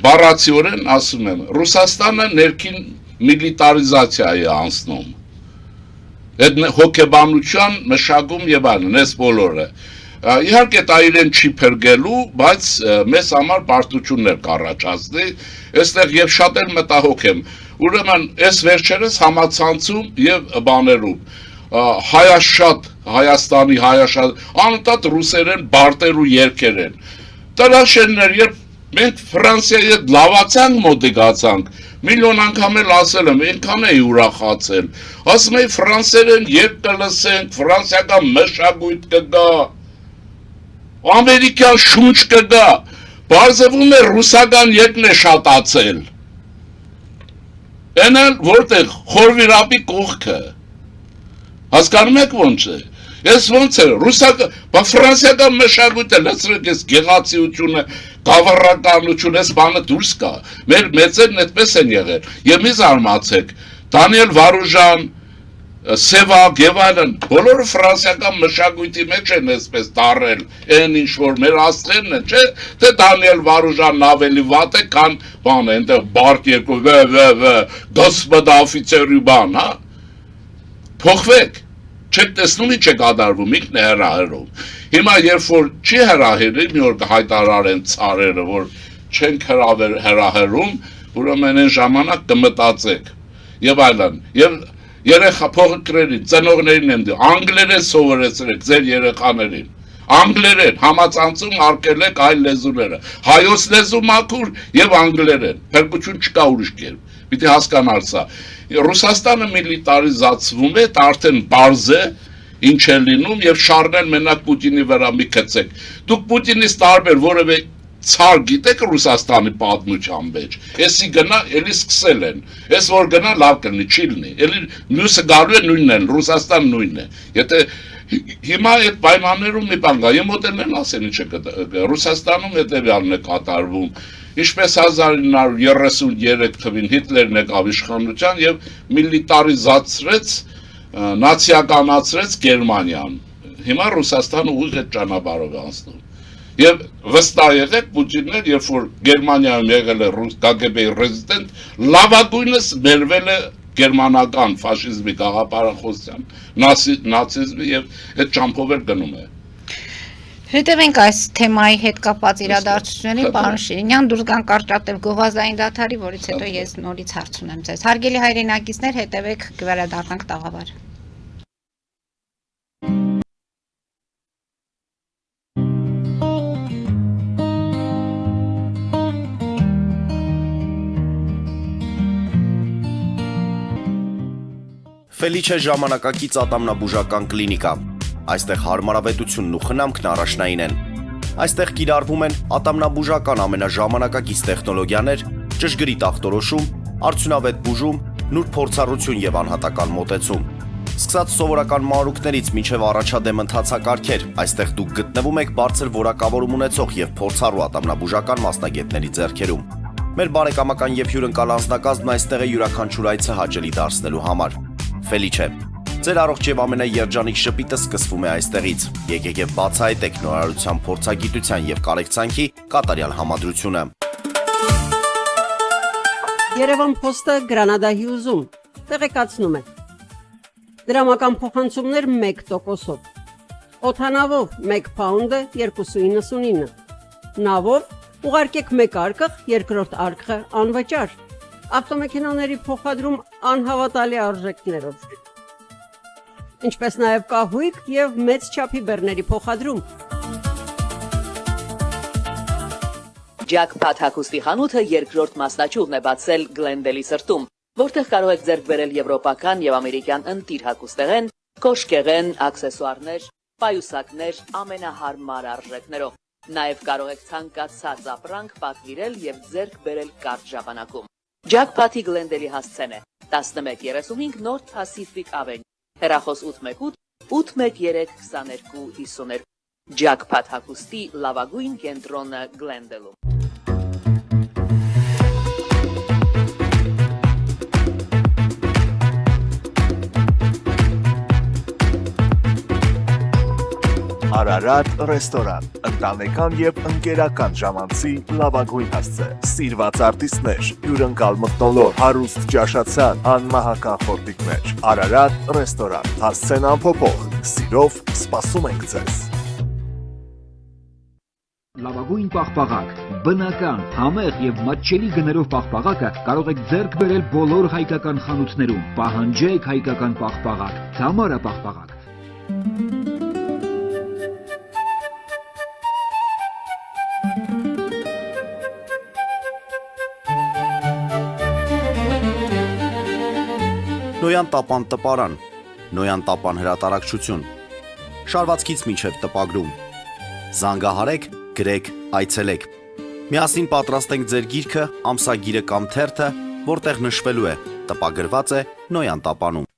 բառացիորեն ասում եմ, Ռուսաստանը ներքին միլիտարիզացիայի անցնում։ Այդ հոգեբանության մշակում եւ այլն, այս բոլորը։ Իհարկե դա իրեն չի փրկելու, բայց մեզ համար բարդություններ կառաջացնի, այստեղ եւ շատ էլ մտահոգ եմ։ Ուրեմն այս վերջերս համացանցում եւ բաներում հայաշատ Հայաստանի հայաշատ անընդհատ ռուսերեն բարտեր ու երգեր են։ Տրաշեններ, երբ մենք Ֆրանսիայի հետ լավացանք մոտիկացանք, միլիոն անգամ էլ ասել եմ, այնքան էի ուրախացել։ Ասում էի ֆրանսերեն երբ կլսենք, ֆրանսիական մշակույթ կգա, ամերիկյան շունչ կգա, բարձվում է ռուսական երկն է շատացել։ Էնալ որտեղ խորվիրապի կողքը, հասկանում եք ոնց է, ես ոնց է, ֆրանսիական մշակույթը լցրեք ես գեղացիությունը, գավառականություն, ես բանը դուրս կա, մեր մեծերն այդպես են եղել, և մի զարմացեք, Դանիել Վարուժան, Սևակ եւ այլն, բոլորը ֆրանսիական մշակույթի մեջ են այսպես դարել, այն ինչ որ մեր աստղերն են, չէ՞, թե Դանիել Վարուժանն ավելի վատ է, քան բան է, այնտեղ բարդ երկու գոսպոդա օֆիցերի բան, հա։ Փոխվեք, չեք տեսնում ինչ է կատարվում, ինքն է հրահրում։ Հիմա երբ որ չի հրահրի, մի օր կհայտարարեն ցարերը, որ չենք հրահրում, ուրեմն այն ժամանակ կմտածեք եւ այլն։ Եվ երեխա փոքրերին, ծնողներին եմ դու, անգլերեն սովորեցրեք ձեր երեխաներին։ Անգլերեն, համացանցում արկել եք այլ լեզուները, հայոց լեզու մաքուր եւ անգլերեն, փրկություն չկա ուրիշ կերպ, պիտի հասկանալ սա։ Ռուսաստանը միլիտարիզացվում է, դա արդեն բարձ է, ինչ է լինում եւ շարնել մենակ Պուտինի վրա մի գցեք։ Դուք Պուտինից տարբեր որևէ ցար գիտեք Ռուսաստանի պատմության մեջ։ Էսի գնա, էլի սկսել են։ Էս որ գնա լավ կլինի, չի լինի։ Էլի մյուսը գալու է նույնն են, Ռուսաստան նույնն է։ Եթե հիմա այդ պայմաններում մի բան կա, եմ մոտենն ասեն ինչ է Ռուսաստանում հետեւյալն է կատարվում։ Ինչպես 1933 թվին Հիտլերն եկավ իշխանության եւ միլիտարիզացրեց, նացիականացրեց Գերմանիան։ Հիմա Ռուսաստանը ուղիղ այդ ճանապարհով է անցնում։ Եվ վստահ եղեք Պուտիններ, երբ որ Գերմանիայում եղել է KGB-ի ռեզիդենտ, լավագույնս բերվել է գերմանական ֆաշիզմի գաղափարախոսության, նացիզմի եւ այդ ճամփով էլ գնում է։ Հետևենք այս թեմայի հետ կապված իրադարձություններին, պարոն Շիրինյան, դուրս գանք կարճատև գովազդային դադարի, որից հետո ես նորից հարց ունեմ ձեզ։ Հարգելի հայրենակիցներ, հետևեք, կվերադառնանք տաղավար։ Ֆելիչե ժամանակակից ատամնաբուժական կլինիկա։ Այստեղ հարմարավետությունն ու խնամքն առաջնային են։ Այստեղ կիրառվում են ատամնաբուժական ամենաժամանակակից տեխնոլոգիաներ, ճշգրիտ ախտորոշում, արդյունավետ բուժում, նուրբ փորձառություն եւ անհատական մոտեցում։ Սկսած սովորական մանրուքներից մինչև առաջադեմ ընթացակարգեր, այստեղ դուք գտնվում եք բարձր որակավորում ունեցող եւ փորձառու ատամնաբուժական մասնագետների ձեռքերում։ Մեր բարեկամական եւ հյուրընկալ անձնակազմն այստեղ է յուրաքանչյուր այցը հաճելի դարձնելու համար։ Ֆելիչե, ձեր առողջ եւ ամենաերջանիկ շպիտը սկսվում է այստեղից։ Եկեք եւ բացահայտեք նորարարության փորձագիտության եւ կարեկցանքի կատարյալ համադրությունը։ Երևան Փոստը Գրանադա Հյուզում տեղեկացնում է։ Դրամական փոխանցումներ 1%-ով։ Օդանավով 1 փաունդը 2.99։ Նավով ուղարկեք 1 արկղ, երկրորդ արկղը անվճար։ Ավտոմեքենաների փոխադրում անհավատալի արժեքներով։ Ինչպես նաև կահույք եւ մեծ չափի բեռների փոխադրում։ Jackpot հագուստի խանութը երկրորդ մասնաճյուղն է բացել Գլենդելի սրտում, որտեղ կարող եք ձեռք բերել եվրոպական եւ ամերիկյան ընտիր հագուստեղեն, կոշկեղեն, աքսեսուարներ, պայուսակներ ամենահարմար արժեքներով։ Նաև կարող եք ցանկացած ապրանք պատվիրել եւ ձեռք բերել կարճ ժամանակում։ Jackpot-ի Գլենդելի հասցեն է 1135 North Pacific Avenue, հեռախոս 818 813 2252։ Jackpot հագուստի լավագույն կենտրոնը Գլենդելում։ Արարատ ռեստորան, ընտանեկան եւ ընկերական ժամանցի լավագույն հասցե, սիրված արտիստներ, հյուրընկալ մթնոլորտ, հարուստ ճաշացան, անմահական խորտիկներ, Արարատ ռեստորան, հասցեն անփոփոխ, սիրով սպասում ենք ձեզ։ Լավագույն պաղպաղակ, բնական, համեղ եւ մատչելի գներով պաղպաղակը կարող եք ձեռք բերել բոլոր հայկական խանութներում։ Պահանջեք հայկական պաղպաղակ, Թամարա պաղպաղակ։ Նոյան տապան տպարան, Նոյան տապան հրատարակչություն, շարվածքից մինչև տպագրում, զանգահարեք, գրեք, այցելեք, միասին պատրաստենք ձեր գիրքը, ամսագիրը կամ թերթը, որտեղ նշվելու է, տպագրված է Նոյան տապանում։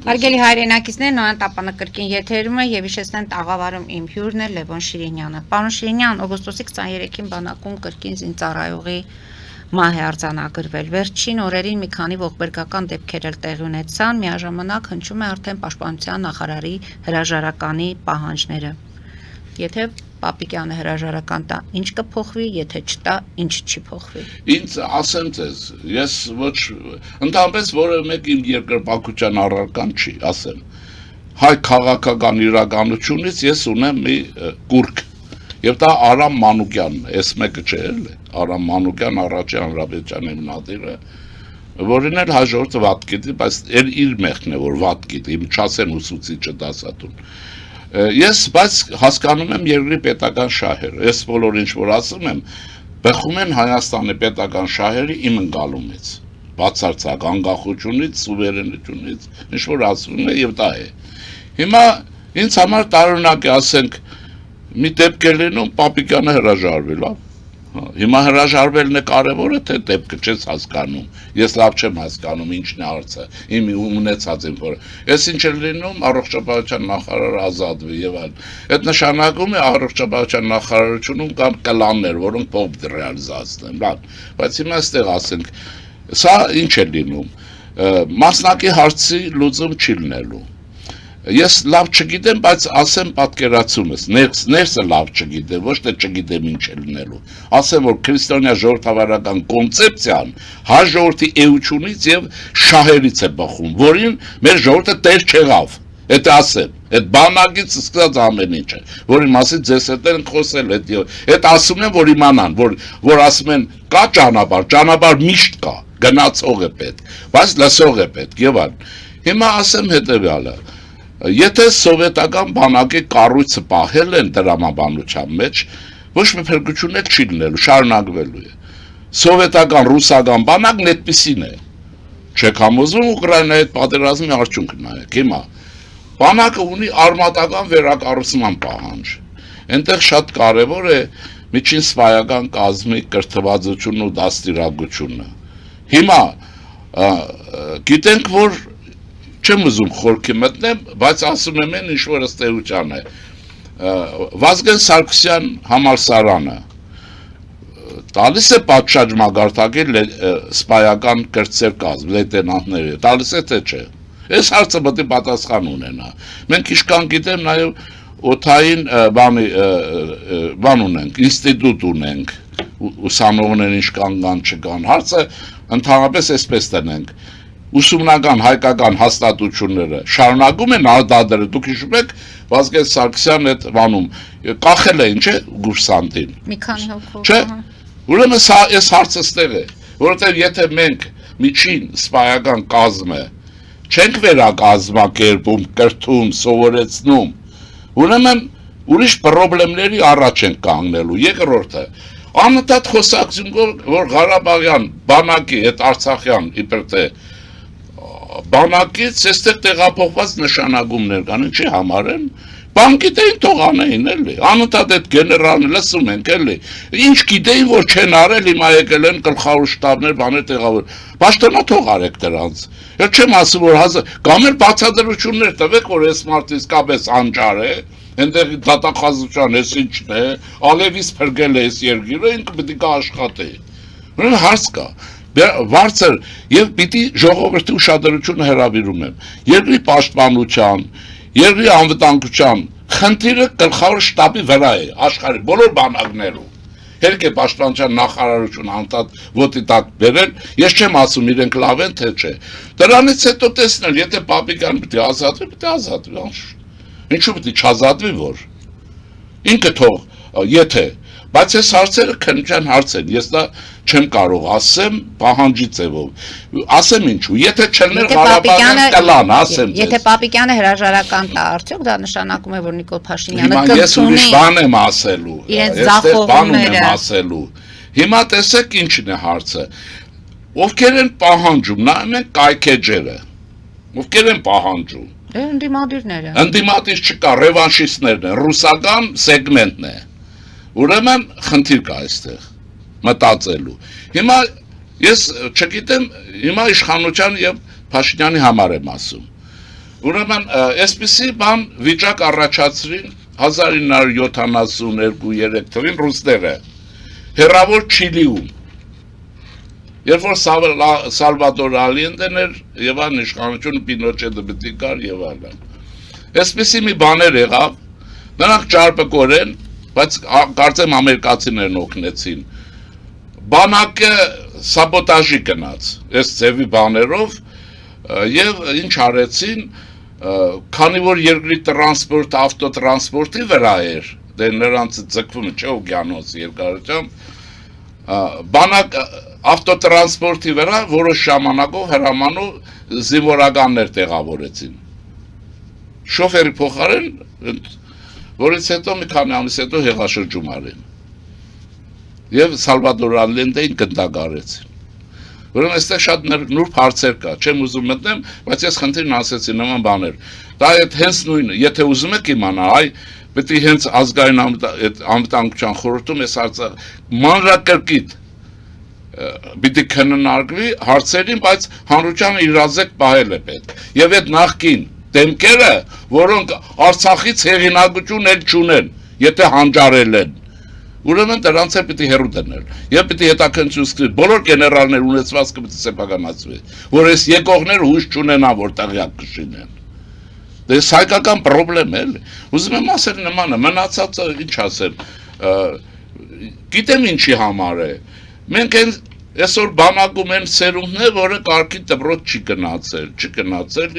Հարգելի հայրենակիցներ, Նոյան տապանը կրկին եթերում է եւ հիշեցնեն տաղավարում իմ հյուրն է Լևոն Շիրինյանը։ Պարոն Շիրինյան, օգոստոսի 23-ին բանակում կրկին զինծառայողի մահ է արձանագրվել։ Վերջին օրերին մի քանի ողբերգական դեպքեր էլ տեղի ունեցան, միաժամանակ հնչում է արդեն պաշտպանության նախարարի հրաժարականի պահանջները։ Եթե Պապիկյանը հրաժարական տա, ինչ կփոխվի, եթե չտա, ինչ չի փոխվի։ Ինձ ասեմ ձեզ, ես ոչ ընդհանրապես որևէ մեկ իմ երկրպագության առարկան չի, ասեմ։ Հայ քաղաքական իրականությունից ես ունեմ մի կուրք, եւ դա Արամ Մանուկյանն է, այս մեկը չէ էլ, Արամ Մանուկյան առաջի հանրապետության հիմնադիրը, որին էլ հաջորդը վատ գիտի, բայց իր մեղքն է, որ վատ գիտի, իմ չասեն ուսուցիչը դասատուն։ Ես բայց հասկանում եմ երկրի պետական շահերը, ես բոլոր ինչ որ ասում եմ, բխում են Հայաստանի պետական շահերը իմ ընկալումից, բացարձակ անկախությունից, սուվերենությունից, ինչ որ ասում է եւ դա է։ Հիմա ինձ համար տարօրինակ է, ասենք, մի դեպք է լինում Պապիկյանը հրաժարվել, Հիմա հրաժարվելն է կարևորը, թե դեպքը չես հասկանում, ես լավ չեմ հասկանում, ինչն է հարցը, իմ ունեցած ինֆորմացիա, ես ինչ է լինում, առողջապահության նախարարը ազատվի եւ այլն, այդ նշանակում է առողջապահության նախարարությունում կան կլաններ, որոնք փոփ ռեալիզացնեն, լավ, բայց հիմա այստեղ ասենք, սա ինչ է լինում, մասնակի հարցի լուծում չի լինելու։ Ես լավ չգիտեմ, բայց ասեմ պատկերացումս, ներսը լավ չգիտեմ, ոչ թե չգիտեմ ինչ է լինելու։ Ասեմ, որ քրիստոնյա ժողովրդավարական կոնցեպցիան հայ ժողովրդի էությունից եւ շահերից է բխում, որին մեր ժողովուրդը տեր չեղավ։ Այդ ասեմ, այդ բանակից սկսած ամեն ինչը, որի մասին ձեզ հետ են խոսել, այդ ասում են, որ իմանան, որ ասում են կա ճանապարհ միշտ կա, գնացող է պետք, բայց լսող է պետք եւ այլն։ Հիմա ասեմ հետեւյալը. Եթե սովետական բանակի կառույցը պահել են դրամաբանության մեջ, ոչ մի փրկություն չի լինելու, շարունակվելու է։ Սովետական ռուսական բանակն այդպիսին է։ Չեք համոզվում Ուկրաինայի հետ պատերազմի արդյունքը նայեք, հիմա բանակը ունի արմատական վերակառուցման պահանջ։ Այնտեղ շատ կարևոր է միջին սվայական կազմի կրթվածությունն ու դաստիարակությունը։ Հիմա գիտենք, որ չեմ ուզում խորքի մտնեմ, բայց ասում եմ ինչ որ ըստ էության է։ Վազգեն Սարգսյան համալսարանը տալիս է պատշաճ մագարտակի սպայական կրտսեր կազմ, լեյտենանտների, տալիս է թե չէ։ Այս հարցը պետք է պատասխան ունենա։ Մենք իշքան գիտեմ նաև օթային բան ունենք, ինստիտուտ ունենք, ուսանողներ ինչքան կան չկան։ Հարցը ընդհանրապես այսպես տնենք։ Ուսումնական հայկական հաստատությունները շարունակում են արտադրել, դուք հիշում եք Վազգեն Սարգսյան այդ բանում կախել է, ինչ է կուրսանտին։ Մի քանի հոգով։ Չէ։ Ուրեմն սա այս հարցը ստեղ է, որովհետև եթե մենք միջին սպայական կազմը չենք վերակազմակերպում, կրթում, սովորեցնում, ուրեմն ուրիշ խնդիրների առաջ ենք կանգնելու։ Երկրորդը անընդհատ խոսակցություն, որ Ղարաբաղյան բանակի այդ Արցախյան իբր թե բանակից այստեղ տեղափոխված նշանակումներ կան, ինչի համար են, Բան գիտեին թող անեին էլի, անընդհատ այդ գեներալը լսում ենք էլի, ինչ գիտեին, որ չեն արել, հիմա եկել են գլխավոր շտաբներ, բաներ տեղավոր, պաշտոնա թող արեք դրանց, ես չեմ ասում, որ կամ էլ բացատրություններ տվեք, որ այս մարդը իսկապես անճար է, այնտեղ դատախազության ես ինչն է, ալևից փրկել է այս երկիրը, ինքը պիտի կաշխատի, ուրեմն հարց կա, բարձր եւ պիտի ժողովրդի ուշադրությունը հրավիրում եմ, երկրի պաշտպանության, երկրի անվտանգության խնդիրը գլխավոր շտաբի վրա է, աշխարհի բոլոր բանակներում, հերիք է պաշտպանության նախարարություն անդադ ոտի տակ բերել, ես չեմ ասում իրենք լավ են, թե չէ, դրանից հետո տեսնել, եթե Պապիկյան պիտի ազատվի, ինչու պիտի չազատվի, որ ինքը թող, եթե, բայց այս հարցերը քննության հարց են, ես դա չեմ կարող ասեմ պահանջի ձևով, ասեմ ինչու, եթե չլներ Ղարաբաղյան կլան, ասեմ ձեզ։ Եթե Պապիկյանը հրաժարական տա, արդյոք դա նշանակում է, որ Նիկոլ Փաշինյանը կընդունի։ Ես ուրիշ բան եմ ասելու, իրենց ձախողումները։ Հիմա տեսեք ինչն է հարցը, ովքեր են պահանջում, նայում են կայքեջերը, ովքեր են պահանջում։ Ընդդիմադիրները։ Ընդդիմադիր չկա, ռևանշիստներն են, ռուսական սեգմենտն է։ Ուրեմն խնդիր կա այստեղ մտածելու։ Հիմա ես չգիտեմ, հիմա իշխանության եւ Փաշինյանի համար եմ ասում։ Ուրեմն այսպիսի բան վիճակ առաջացրին 1972-3 թվականին ռուսները հերավոր Չիլիում։ Երբ որ Սալվադոր Ալիենդեն էր եւ այն իշխանությունը Պինոչետը պիտի կար եւ այլն։ Այսպիսի մի բաներ եղավ, նրանք ճարպկորեն, բայց կարծեմ ամերիկացիներն օգնեցին։ Բանակը սաբոտաժի գնաց այս ձևի բաներով եւ ինչ արեցին, քանի որ երկրի տրանսպորտ ավտոտրանսպորտի վրա էր, դե նրանց ձգվում չէ օկիանոս երկարությամբ, բանակ ավտոտրանսպորտի վրա որոշ ժամանակով հրամանով զինվորականներ տեղավորեցին։ Շոֆերի փոխարեն, որից հետո մի քանի ամիս հետո հեղաշրջում արին։ Եվ Սալվադոր Ալիենդեին գնդակարեցին։ Ուրեմն այստեղ շատ նուրբ հարցեր կա, չեմ ուզում մտնեմ, բայց ես խնդիրն ասեցի նման բաներ։ Դա հենց նույնը, եթե ուզում եք իմանալ, պետք է հենց ազգային անվտանգության խորհրդում այս հարցը մանրակրկիտ պիտի քննարկվի հարցերին, բայց հանրությանը իրազեկ պահել է պետք։ Եվ այդ նախկին դեմքերը, որոնք Արցախից հեղինակություն էլ չունեն, եթե հանճարել են, ուրեմն դրանց է պիտի հեռու դնել։ Եվ պիտի հետաքննություն սկսի, բոլոր գեներալներ ունեցվածքը պիտի սեփականացվի, որ այս եկողները հույս չունենան, որ տեղյակ կշինեն։ Դե հայկական պրոբլեմ է, էլի։ Ուզում եմ ասել նմանը, մնացածը ինչ ասեմ, գիտեմ ինչի համար է։ Մենք այսօր բանակում են սերունդներ, որը կարգի դպրոց չի գնացել,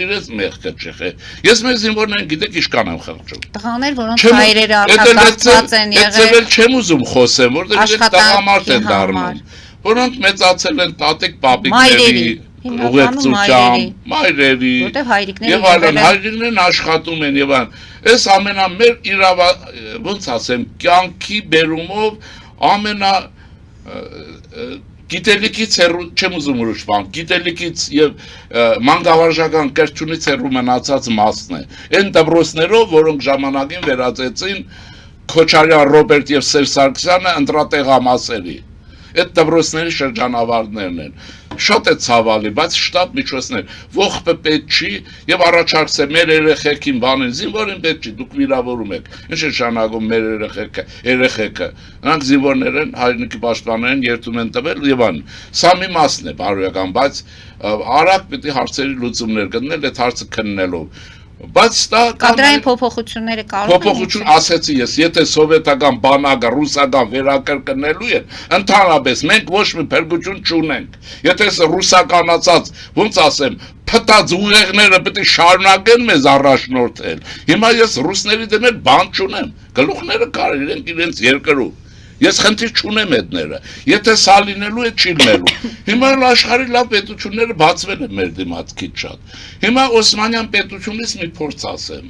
իրենց մեղքը չխե։ Ես մեր զինվորներին գիտեք ինչքան եմ խղճում։ Տղաներ, որոնք հայրերը արտակացված են եղել։ Ես չեմ ուզում խոսեմ, որտեղ իրենք տղամարդ են դառնում, որոնք մեծացել են տատիկ պապիկների ուղեկցությամբ, մայրերի, որտեղ հայրիկները եւ այլն, հայրիկներն աշխատում են եւ այլն։ Այս ամենամեր ոնց ասեմ, կյանքի բերումով ամենա գիտելիքից հեռու, չեմ ուզում ուրիշ բան, գիտելիքից եւ մանկավարժական կրթությունից հեռու մնացած մասն է։ Այն դպրոցներով, որոնք ժամանակին վերածեցին Քոչարյան Ռոբերտ եւ Սերժ Սարգսյանը ընտրատեղամասերի։ Այդ դպրոցների շրջանավարտներն են։ Շատ է ցավալի, բայց շտապ միջոցներ, ողբը պետք չի եւ առաջարկսե մեր երեխեքին բանին, զինվորին պետք չի, դուք վիրավորում եք։ Ինչ է շանակում մեր երեխեքը։ Նրանք զինվորներ են, հայրենիքի պաշտպաններ են, երթում են տվել եւ այլն։ Սա մի մասն է բարոյական, բայց արագ պիտի հարցերի լուծումներ գտնել այդ հարցը քննելով։ Բայց դա կադրային փոփոխությունները կարող են։ Փոփոխություն ասեցի ես, եթե սովետական բանակը ռուսական վերակրկնելու են, ընդհանրապես մենք ոչ մի փրկություն չունենք։ Եթե ռուսականացած, ոնց ասեմ, փտած ուղեղները պետք է շարունակեն մեզ առաջնորդել։ Հիմա ես ռուսների դեմ բան չունեմ, գլուխները կար իրենք իրենց երկրում։ Ես խնդիր չունեմ այդները։ Եթե սա լինելու է, չի լինելու։ Հիմա աշխարհի լավ պետությունները բացվել են մեր դիմաց քիչ շատ։ Հիմա Օսմանյան պետությունից մի փորձ ասեմ։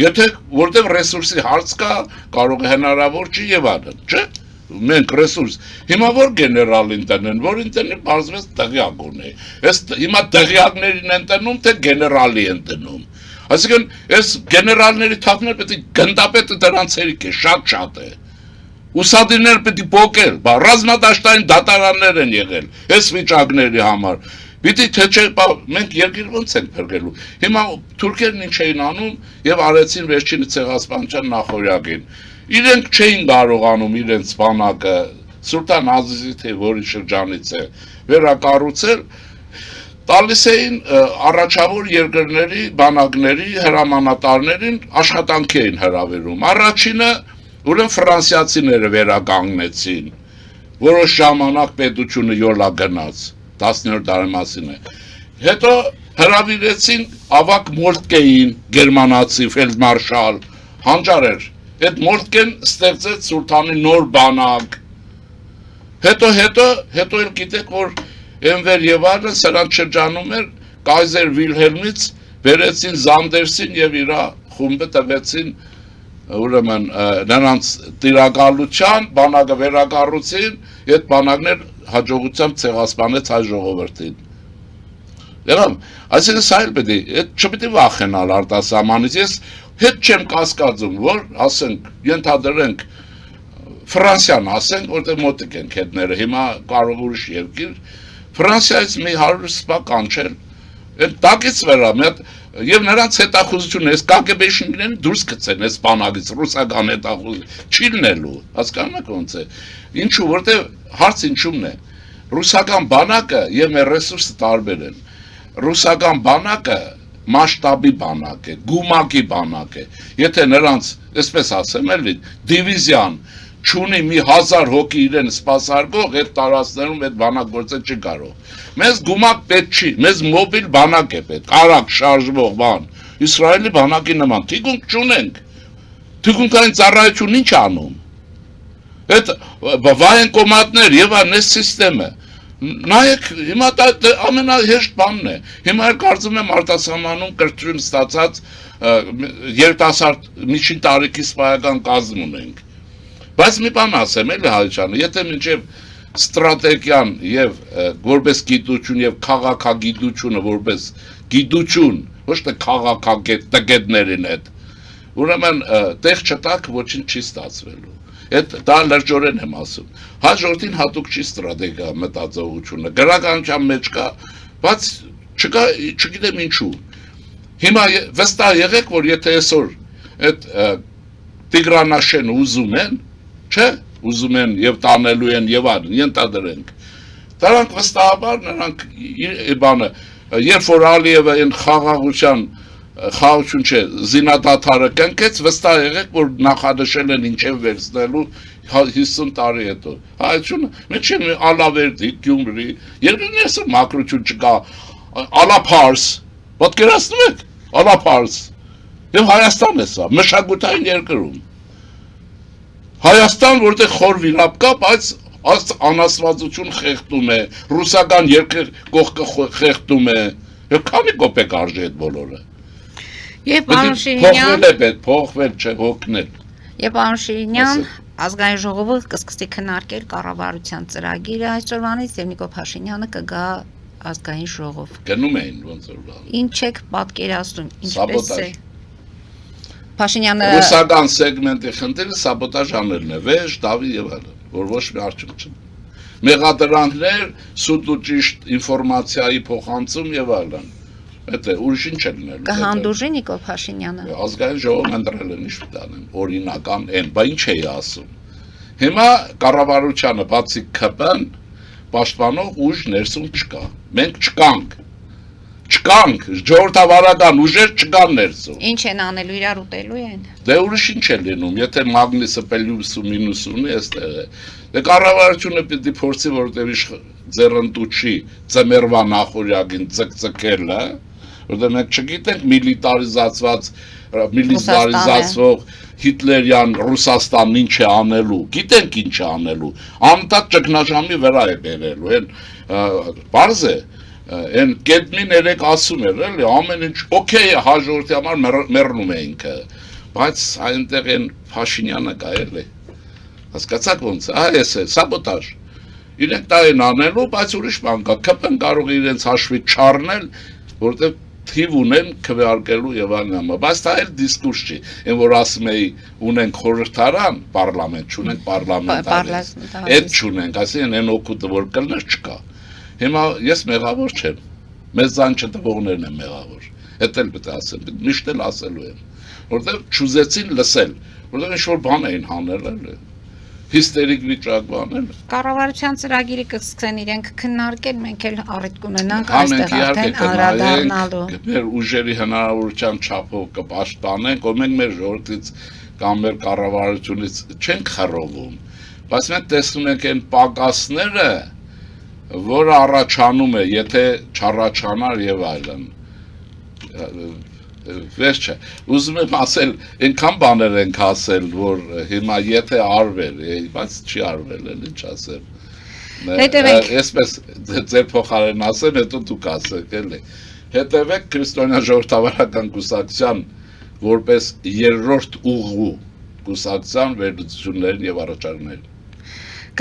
Եթե որտեղ ռեսուրսի հարց կա, կարող է հնարավոր չի եւ այլն, չէ՞։ Մենք ռեսուրս։ Հիմա որ գեներալին տնեն, որ ինտերնետ բարձվեց տեղյակ ունի։ Այս հիմա տեղյակներին են տնում, թե գեներալի են տնում։ Այսինքն այս գեներալների թափները պետք է գնդապետը դրանց հերիք է, շատ է։ Ուսադիրները պետք է փոկել, բա ռազմադաշտային դատարաններ են եղել այս վիճակների համար։ Պիտի թե չէ, մենք երկիր ոնց ենք փրկելու։ Հիմա թուրքերն ինչ էին անում եւ արեցին վերջին ցեղասպանության նախօրյակին։ Իրենք չէին կարողանում իրենց բանակը Սուլտան Ազիզի թե որի շրջանից է վերակառուցել, տալիս էին առաջավոր երկրների բանակների հրամանատարներին աշխատանքի էին հրավիրում։ Առաջինը ուրեմն ֆրանսիացիները վերականգնեցին, որոշ ժամանակ պետությունը յոլա գնաց, 10-րդ դարի է։ Հետո հրավիրեցին ավակ Մոլտկեին, գերմանացի ֆելդմարշալ, հանճար էր։ Այդ Մոլտկեն ստեղծեց սուլթանի նոր բանակ։ Հետո էլ գիտեք, որ Էնվեր եւ այլն սրանց շրջանում էր Կայզեր Վիլհելմից վերեցին Զանդերսին եւ իր խումբը տվեցին ուրեմն նրանց տիրակալության բանակը վերակառուցին, այդ բանակներ հաջողությամբ ցեղասպանեց հայ ժողովրդին։ Դեռ այսինքն սա էլ պետք է չպետք է վախենալ արտասահմանից։ Ես հետ չեմ կասկածում, որ ասենք ենթադրենք Ֆրանսիան ասենք, որտեղ մոտիկ են հետները, հիմա կարող ուրիշ երկիր, Ֆրանսիայից մի 100 սպա կանչել, այդ տակից վրա, եւ նրանց հետախուզությունը, այս կագեբեշիններն դուրս գցեն այս բանակից, ռուսական հետախուզություն, չի լինելու, հասկանում եք ոնց է։ Ինչու, որտեղ հարց ինչումն է, ռուսական բանակը եւ մեր ռեսուրսը տարբեր են։ Ռուսական բանակը մասշտաբի բանակ է, գումակի բանակ է։ Եթե նրանց, այսպես ասեմ էլի, դիվիզիան չունի մի 1000 հոգի իրեն սպասարկող, այդ տարածներում այդ բանակ գործել չի կարող։ Մեզ գումակ պետք չի, մեզ մոբիլ բանակ է պետք, արագ շարժվող բան։ Իսրայելի բանակի նման թիկունք չունենք։ Թիկունքային ծառայություն ինչ անում։ Այդ վայենկոմատներ եւ այն սիստեմը։ Նայեք, հիմա դա ամենահեշտ բանն է։ Հիմա էլ կարծում եմ արտասահմանում կրթություն ստացած երիտասարդ միջին տարիքի սպայական կազմ ունենք։ Բայց մի բան ասեմ, էլի Հայչյանը, եթե մինչև ստրատեգիան եւ որպես գիտություն եւ քաղաքագիտությունը որպես գիտություն, ոչ թե քաղաքագետներին հետ, ուրեմն տեղ չտակ ոչինչ չի ստացվելու։ Այդ դա լրջորեն եմ ասում։ Հաջորդին հատուկ չի ստրատեգիա մտածողությունը, գրականության մեջ կա, բայց չկա, չգիտեմ ինչու։ Հիմա վստահ եղեք, որ եթե այսօր այդ Տիգրանաշենը ուզում են, չէ, ուզում են եւ տանելու են եւ այլն, ենթադրենք։ Դրանք վստահաբար նրանք բանը, երբ որ Ալիևը այն խաղաղություն չէ, զինադադարը կնքեց, վստահ եղեք, որ նախադեշել են ինչև վերցնելու 50 տարի հետո։ Հայությունը, մեջը Ալավերդի, Գյումրի, երկրներս մակրություն չկա, Ալափարս, պատկերացնում եք, Ալափարս։ Եվ Հայաստան է սա, մշակութային երկրում։ Հայաստան, որտեղ խոր վիրապ կա, բայց անաստվածություն խեղդում է, ռուսական երկրի կողքը խեղդում է, եւ քանի կոպեկ արժի այդ բոլորը։ Եվ պարոն Շիրինյան, փոխվել չէ, հոգնել։ Եվ պարոն Շիրինյան, ազգային ժողովը կսկսի քննարկել կառավարության ծրագիրը այսօրվանից եւ Նիկոլ Փաշինյանը կգա ազգային ժողով։ Գնում էին ոնց որ բան։ Ինչ եք պատկերացնում, ինչպես է։ Փաշինյանը ռուսական սեգմենտի խնդիրը սաբոտաժ անելն է, վեժ, դավի եւ այլն, որ ոչ մի արդյունք չունի։ Մեղադրանքներ, սուտ ու ճիշտ ինֆորմացիայի փոխանցում եւ այլն։ Դա ուրիշ ինչ է լինելու։ կհանդուրժի Նիկոլ Փաշինյանը։ Ազգային ժողովն ընտրել են, ինչ տանեն, օրինական են, բա ինչ էի ասում։ Հիմա կառավարությանը բացի ԿՊ-ն պաշտպանող ուժ ներսում չկա։ Մենք չկանք։ Չկանք, ժողովրդավարական ուժեր չկան ներսում։ Ինչ են անելու, իրար ուտելու են։ Դե ուրիշ ինչ է լինում, եթե մագնիսը պելյուս ու մինուս ունի, այստեղ է։ Դե կառավարությունը պիտի փորձի, որտեղ ձեռընտուչի ծմերվա նախորյակին ցկցկելը, որտեղ մենք չգիտենք միլիտարիզացվող հիտլերյան Ռուսաստանն ինչ է անելու, գիտենք ինչ է անելու, անտակ ճգնաժամի վրա է բերելու, այն բարձ է, այն կետմին երեք ասում էր, էլի, ամեն ինչ օքեյ է հաջորդի համար մեռնում է ինքը, բայց այնտեղ են Փաշինյանը կա էլի, հասկացաք ոնց, այս է, սաբոտաժ, իրենք դա են անելու, բայց ուրիշ բան կա, ԿՊ-ն կարող է իրենց հաշվի չառնել, որտեղ թիվ ունեն քվեարկելու եւ այլն, բայց դա էլ դիսկուրս չի, այն որ ասում էի ունենք խորհրդարան, պարլամենտ, չունենք պարլամենտարիզմ, այդ չունենք, ասեն այն օգուտը որ կլներ չկա։ Հիմա ես մեղավոր չեմ, մեզ ձայն չտվողներն են մեղավոր, այդ էլ պետք է ասեմ, միշտ էլ ասելու եմ, որտեղ չուզեցին լսել, որտեղ ինչ-որ բան էին հանել էլի, հիստերիկ վիճակ բանել։ Կառավարության ծրագիրը կսկսեն իրենք քննարկել, մենք էլ առիթ կունենանք այստեղ արդեն անդրադառնալու։ Մեր ուժերի հնարավորության չափով կպաշտպանենք, որ մենք մեր ժողովրդից կամ մեր կառավարությունից չենք խռովում, բայց մենք տեսնում ենք այն պակասները, որը առաջանում է, եթե չառաջանար եւ այլն։ Վերջը, ուզում եմ ասել, այնքան բաներ ենք ասել, որ հիմա եթե արվել, բայց չի արվել, ինչ ասեմ։ Այսպես ձեր փոխարեն ասեմ, հետո դուք ասեք, էլի։ Հետևեք քրիստոնյա ժողովրդավարական կուսակցության որպես երրորդ ուղու կուսակցության վերլուծություններին եւ առաջարկներին։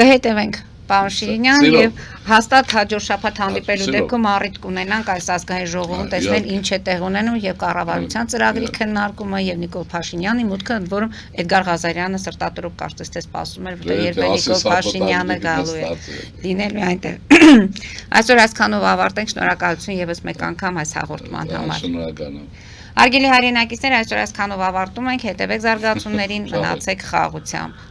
Կհետևենք Պարոն Շիրինյան եւ հաստատ հաջորդ շաբաթ հանդիպելու դեպքում առիթ կունենանք այս ազգային ժողովում տեսնել ինչ է տեղ ունենում եւ կառավարության ծրագրի քննարկումը եւ Նիկոլ Փաշինյանի մուտքը, ընդ որում Էդգար Ղազարյանը սրտատրուկ կարծես թե սպասում էր, որտեղ երբ է Նիկոլ Փաշինյանը գալու է լինելու այնտեղ։ Այսօր այսքանով ավարտենք, շնորհակալություն եւս մեկ անգամ այս հաղորդման համար։ Շնորհակալ եմ։ Հարգելի հայրենակիցներ, այսօր այսքանով ավարտում ենք, հետևեք զարգացումներին, մնացեք խաղաղությամբ։